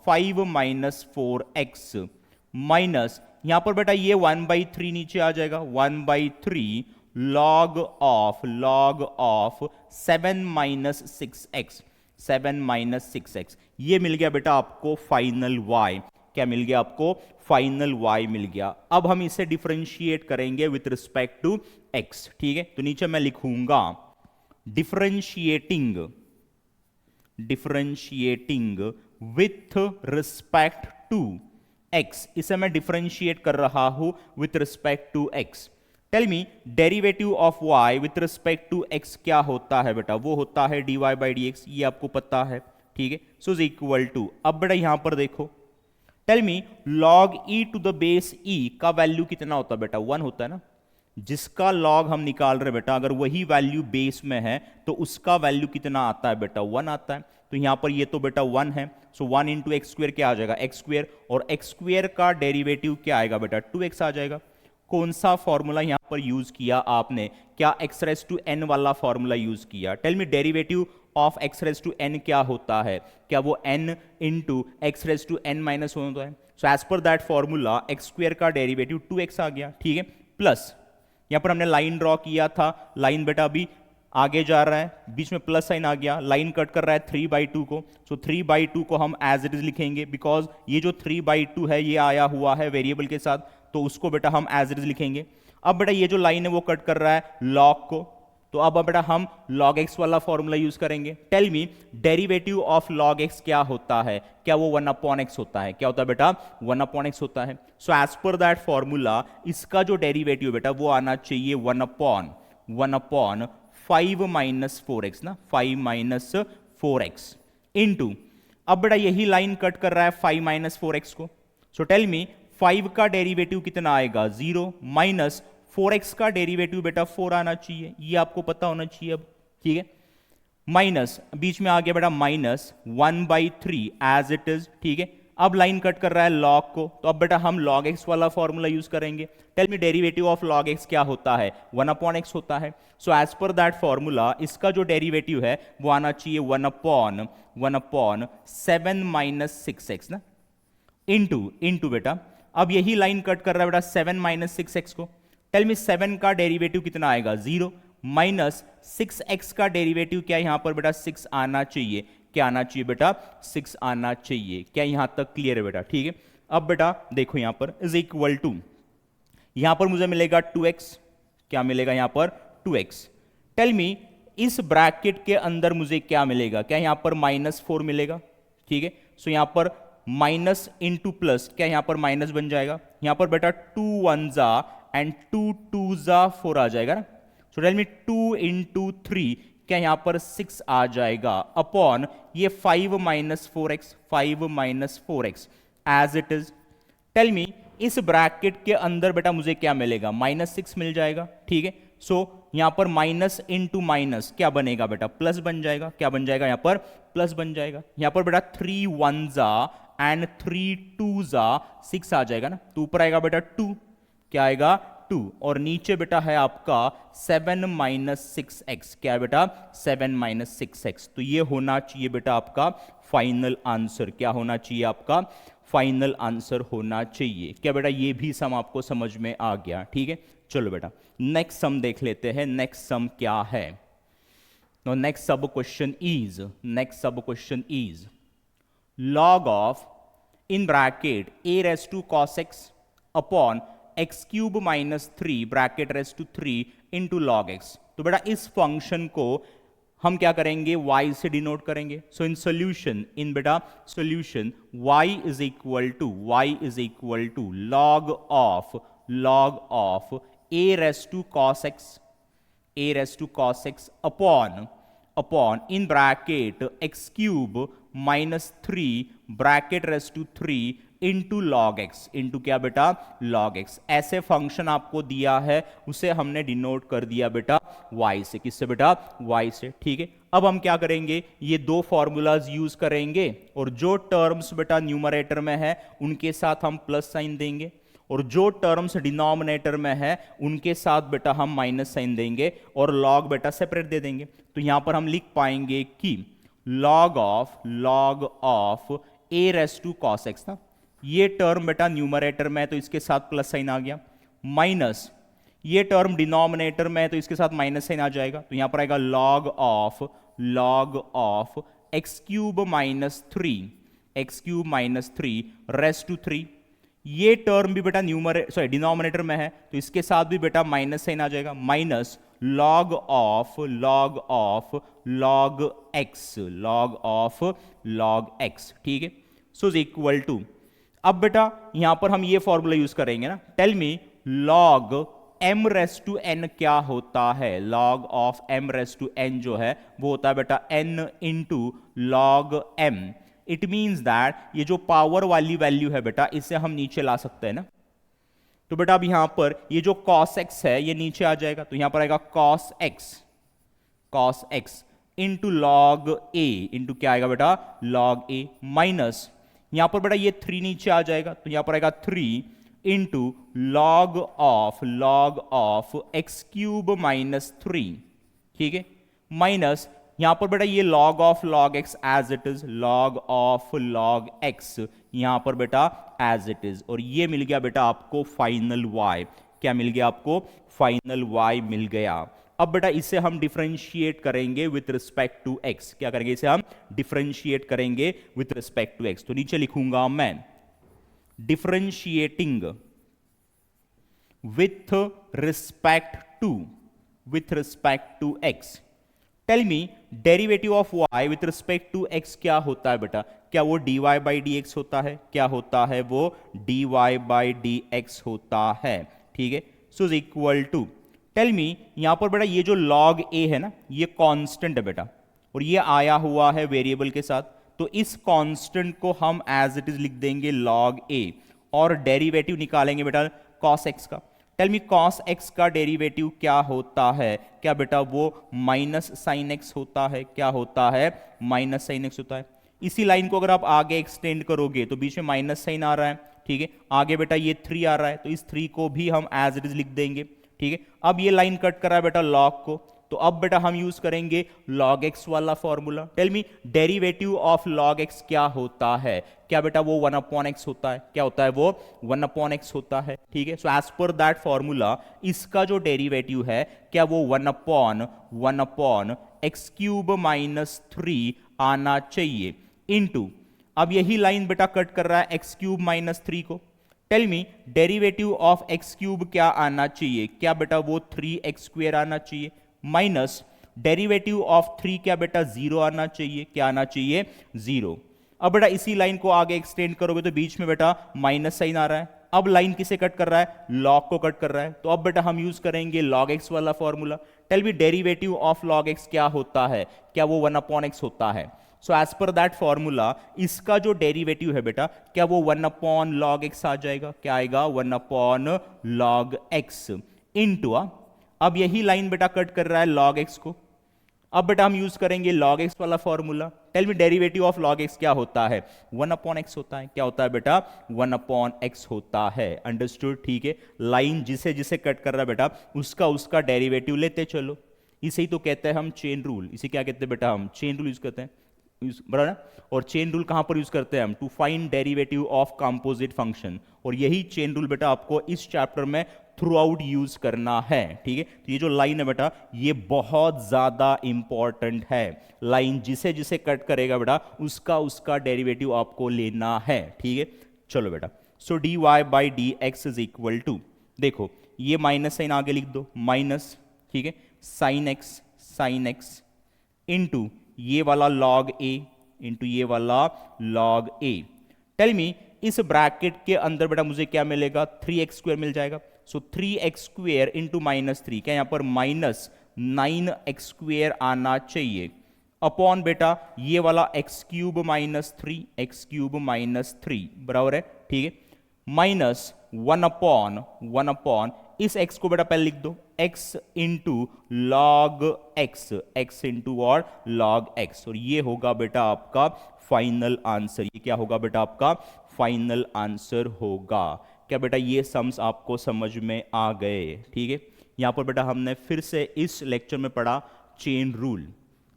5 minus 4x minus यहां पर बेटा ये 1/3 नीचे आ जाएगा, 1/3 log ऑफ 7 माइनस 6x, ये मिल गया बेटा आपको फाइनल y। क्या मिल गया आपको, फाइनल y मिल गया। अब हम इसे डिफरेंशिएट करेंगे विथ रिस्पेक्ट टू x। ठीक है, तो नीचे मैं लिखूंगा differentiating with respect to x, इसे मैं डिफरेंशिएट कर रहा हूं with respect to x। Tell me derivative of y with respect to x क्या होता है बेटा, वो होता है dy/dx, ये आपको पता है। ठीक है, सो इज इक्वल टू अब बेटा यहां पर देखो tell me log e to the base e का वैल्यू कितना होता है बेटा, 1 होता है ना, जिसका log हम निकाल रहे बेटा अगर वही वैल्यू बेस में है तो उसका वैल्यू कितना आता है बेटा, 1 आता है। तो यहाँ पर ये तो बेटा 1 है, सो 1 इंटू एक्स स्क्वेयर क्या आ जाएगा एक्स स्क्वेयर, और एक्स स्क्वेयर का डेरिवेटिव क्या आएगा बेटा 2x आ जाएगा। कौन सा फॉर्मूला यहाँ पर यूज किया आपने, क्या एक्स रेस टू एन वाला फॉर्मूला यूज किया? Tell me derivative of x raise to n क्या होता है, क्या वो n into x raise to n minus one होता है? So as per that formula x square का डेरिवेटिव 2x आ गया, ठीक है। प्लस यहाँ पर हमने लाइन ड्रॉ किया था, लाइन बेटा अभी आगे जा रहा है, बीच में प्लस साइन आ गया, लाइन कट कर रहा है 3/2 को, सो 3/2 को हम एज इट इज लिखेंगे, बिकॉज ये जो 3/2 है ये आया हुआ है वेरिएबल के साथ, तो उसको बेटा हम एज इट इज लिखेंगे। अब बेटा ये जो लाइन है वो कट कर रहा है लॉग को, तो अब बेटा हम log x वाला फॉर्मूला यूज करेंगे। Tell me derivative of log x क्या होता है, क्या वो 1/x होता है? क्या होता है बेटा 1/x होता है। So as per that formula इसका जो डेरिवेटिव बेटा वो आना चाहिए 1/5 माइनस 4x ना, 5 माइनस 4x इंटू, अब बेटा यही लाइन कट कर रहा है 5 माइनस 4x को, सो टेल मी 5 का डेरिवेटिव कितना आएगा 0, माइनस 4x का डेरिवेटिव बेटा 4 आना चाहिए, ये आपको पता होना चाहिए अब, ठीक है। माइनस बीच में आ गया बेटा माइनस 1/3 एज इट इज, ठीक है। अब लाइन कट कर रहा है log को, तो अब बेटा हम log x वाला फॉर्मूला यूज करेंगे। Tell me derivative of log x क्या होता है, 1/x होता है। So as per that formula इसका जो डेरिवेटिव है वो आना चाहिए 1/7 माइनस 6x ना, इंटू बेटा अब यही लाइन कट कर रहा है बेटा 7 माइनस 6x को। टेल मी 7 का डेरिवेटिव कितना आएगा 0, माइनस 6x का डेरिवेटिव क्या यहां पर बेटा 6 आना चाहिए, क्या आना चाहिए बेटा 6 आना चाहिए। क्या यहां तक क्लियर है बेटा, ठीक है। अब बेटा देखो यहां पर इज इक्वल टू, यहां पर मुझे मिलेगा 2x, क्या मिलेगा यहां पर 2x। टेल मी इस ब्रैकेट के अंदर मुझे क्या मिलेगा, क्या यहां पर -4 मिलेगा, ठीक है। सो यहां पर माइनस इंटू प्लस, क्या यहां पर माइनस बन जाएगा, यहां पर बेटा 2 1 जा एंड 2 2 जा 4 आ जाएगा ना। सो टेल मी 2 इंटू 3, क्या यहां पर 6 आ जाएगा, अपॉन ये 5 minus 4x, 5 minus 4x as it is. Tell me इस ब्रैकेट के अंदर बेटा मुझे क्या मिलेगा, -6 मिल जाएगा, ठीक है। सो यहां पर माइनस इंटू माइनस क्या बनेगा बेटा प्लस बन जाएगा, क्या बन जाएगा यहां पर प्लस बन जाएगा। यहां पर बेटा 3 1 जा एंड 3 2 जा 6 आ जाएगा ना, तो ऊपर आएगा बेटा 2, क्या आएगा 2, और नीचे बेटा है आपका 7 माइनस 6x, क्या है बेटा 7 माइनस 6x। तो ये होना चाहिए बेटा आपका फाइनल आंसर, क्या होना चाहिए आपका फाइनल आंसर होना चाहिए। क्या बेटा ये भी सम आपको समझ में आ गया, ठीक है। चलो बेटा नेक्स्ट सम देख लेते हैं, नेक्स्ट सम क्या है। नेक्स्ट सब question is log of in bracket a raised to cos x upon x cube minus 3 bracket raised to 3 into log x। तो बेटा इस फंक्शन को हम क्या करेंगे y से डिनोट करेंगे। सो इन सोल्यूशन, इन बेटा solution y is equal to log of a raised to cos x upon in bracket x cube minus 3 bracket raised to 3 into log x, into क्या बेटा log x। ऐसे function आपको दिया है उसे हमने डिनोट कर दिया बेटा y से, किससे बेटा y से, ठीक है। अब हम क्या करेंगे, ये दो फॉर्मूलाज यूज करेंगे और जो टर्म्स बेटा न्यूमरेटर में है उनके साथ हम प्लस साइन देंगे, और जो टर्म्स डिनोमिनेटर में है उनके साथ बेटा हम माइनस साइन देंगे और लॉग बेटा सेपरेट दे देंगे। तो यहां पर हम लिख पाएंगे कि log of a raised to cos x था, ये टर्म बेटा न्यूमरेटर में है तो इसके साथ प्लस साइन आ गया, माइनस ये टर्म डिनोमिनेटर में है तो इसके साथ माइनस साइन आ जाएगा। तो यहां पर आएगा log of x cube minus 3 raised to 3। ये टर्म भी बेटा डिनोमिनेटर में है तो इसके साथ भी बेटा माइनस साइन आ जाएगा, minus log of log x, ठीक है। सो इक्वल टू, अब बेटा यहां पर हम ये फॉर्मूला यूज करेंगे ना, tell me log m raise to n क्या होता है। log of m raise to n जो है वो होता है बेटा n into log m। It means that ये जो पावर वाली वैल्यू है बेटा इसे हम नीचे ला सकते हैं ना। तो बेटा अब यहां पर ये जो cos x है ये नीचे आ जाएगा, तो यहां पर आएगा cos x इंटू लॉग ए, इंटू क्या आएगा बेटा लॉग ए, माइनस यहां पर बेटा ये 3 नीचे आ जाएगा तो यहां पर आएगा 3 into log of x cube minus 3, ठीक है, माइनस यहां पर बेटा ये log of log x as it is, log of log x यहां पर बेटा एज इट इज, और ये मिल गया बेटा आपको फाइनल वाई। क्या मिल गया आपको? फाइनल वाई मिल गया। अब बेटा इसे हम डिफरेंशिएट करेंगे विथ रिस्पेक्ट टू एक्स। क्या करेंगे? इसे हम डिफरेंशिएट करेंगे विथ रिस्पेक्ट टू एक्स। तो नीचे लिखूंगा मैं differentiating with respect to x. Tell me derivative of y with respect to x क्या होता है बेटा? क्या वो dy बाई डी एक्स होता है? क्या होता है वो? dy बाई डी एक्स होता है, ठीक है। So is equal to, tell me यहां पर बेटा ये जो log a है ना, ये कांस्टेंट है बेटा, और ये आया हुआ है वेरिएबल के साथ, तो इस कांस्टेंट को हम एज इट इज लिख देंगे log a, और डेरिवेटिव निकालेंगे बेटा cos x का। टेल मी cos x का डेरिवेटिव क्या होता है? क्या बेटा वो माइनस साइन एक्स होता है? क्या होता है? माइनस साइन एक्स होता है। इसी लाइन को अगर आप आगे एक्सटेंड करोगे तो बीच में माइनस साइन आ रहा है, ठीक है, आगे बेटा ये 3 आ रहा है, तो इस 3 को भी हम एज इट इज लिख देंगे, ठीक है। अब ये लाइन कट कर रहा है बेटा लॉग को, तो अब बेटा हम यूज करेंगे log x वाला formula. Tell me derivative of log x क्या होता है? क्या बेटा वो 1 अपॉन एक्स होता है? क्या होता है वो? 1 अपॉन एक्स होता है, ठीक है। So as per that formula इसका जो डेरिवेटिव है क्या वो 1 अपॉन एक्स क्यूब माइनस 3 आना चाहिए, इनटू अब यही लाइन बेटा कट कर रहा है एक्स क्यूब माइनस 3 को। Tell me derivative of x cube क्या आना चाहिए? क्या बेटा वो 3x स्क्वेयर आना चाहिए, माइनस डेरिवेटिव ऑफ 3 क्या बेटा 0 आना चाहिए। क्या आना चाहिए? 0। अब बेटा इसी लाइन को आगे एक्सटेंड करोगे तो बीच में बेटा माइनस साइन आ रहा है। अब लाइन किसे कट कर रहा है? लॉग को कट कर रहा है, तो अब बेटा हम यूज करेंगे log x वाला formula. Tell me derivative of log x क्या होता है? क्या वो 1 अपॉन एक्स होता है? So as per that formula इसका जो डेरिवेटिव है बेटा क्या वो 1 अपॉन लॉग एक्स आ जाएगा? क्या आएगा? 1 अपॉन लॉग एक्स, इनटू अब यही लाइन बेटा कट कर रहा है log x को, अब बेटा हम यूज करेंगे log x वाला formula. Tell me derivative of log x क्या होता है? 1 अपॉन एक्स होता है। क्या होता है बेटा? 1 अपॉन एक्स होता है। अंडरस्टूड, ठीक है। लाइन जिसे जिसे कट कर रहा है बेटा उसका उसका डेरिवेटिव लेते चलो, इसे ही तो कहते हैं हम चेन रूल। इसे क्या कहते हैं बेटा? हम चेन रूल यूज करते हैं, बराबर ना। और चेन रूल कहां पर यूज करते हैं हम? To find derivative of composite function, और यही चेन रूल बेटा आपको इस चैप्टर में थ्रू आउट यूज करना है, ठीक है। तो ये जो लाइन है बेटा ये बहुत ज्यादा इंपॉर्टेंट है। लाइन जिसे जिसे कट करेगा बेटा उसका उसका डेरिवेटिव आपको लेना है, ठीक है। चलो बेटा, so d y by d x is equal to, देखो ये माइनस साइन आगे लिख दो, माइनस, ठीक है, साइन एक्स इंटू ये वाला log a इंटू ये वाला log a। टेल मी इस ब्रैकेट के अंदर बेटा मुझे क्या मिलेगा? 3x स्क्वेयर मिल जाएगा। सो 3x स्क्वेयर इंटू माइनस 3, क्या यहां पर माइनस 9x स्क्वेयर आना चाहिए, अपॉन बेटा ये वाला x क्यूब माइनस 3 बराबर है, ठीक है, माइनस 1 अपॉन इस x को बेटा पहले लिख दो x into log x into और log x, और ये होगा बेटा आपका फाइनल आंसर। ये क्या होगा बेटा? आपका फाइनल आंसर होगा। क्या बेटा ये सम्स आपको समझ में आ गए? ठीक है। यहां पर बेटा हमने फिर से इस लेक्चर में पढ़ा चेन रूल।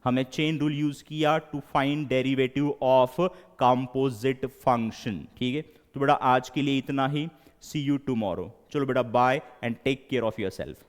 हमने चेन रूल यूज किया to find derivative of composite function, ठीक है। तो बेटा आज के लिए इतना ही। सी यू टुमारो। चलो बेटा bye and take care of your self.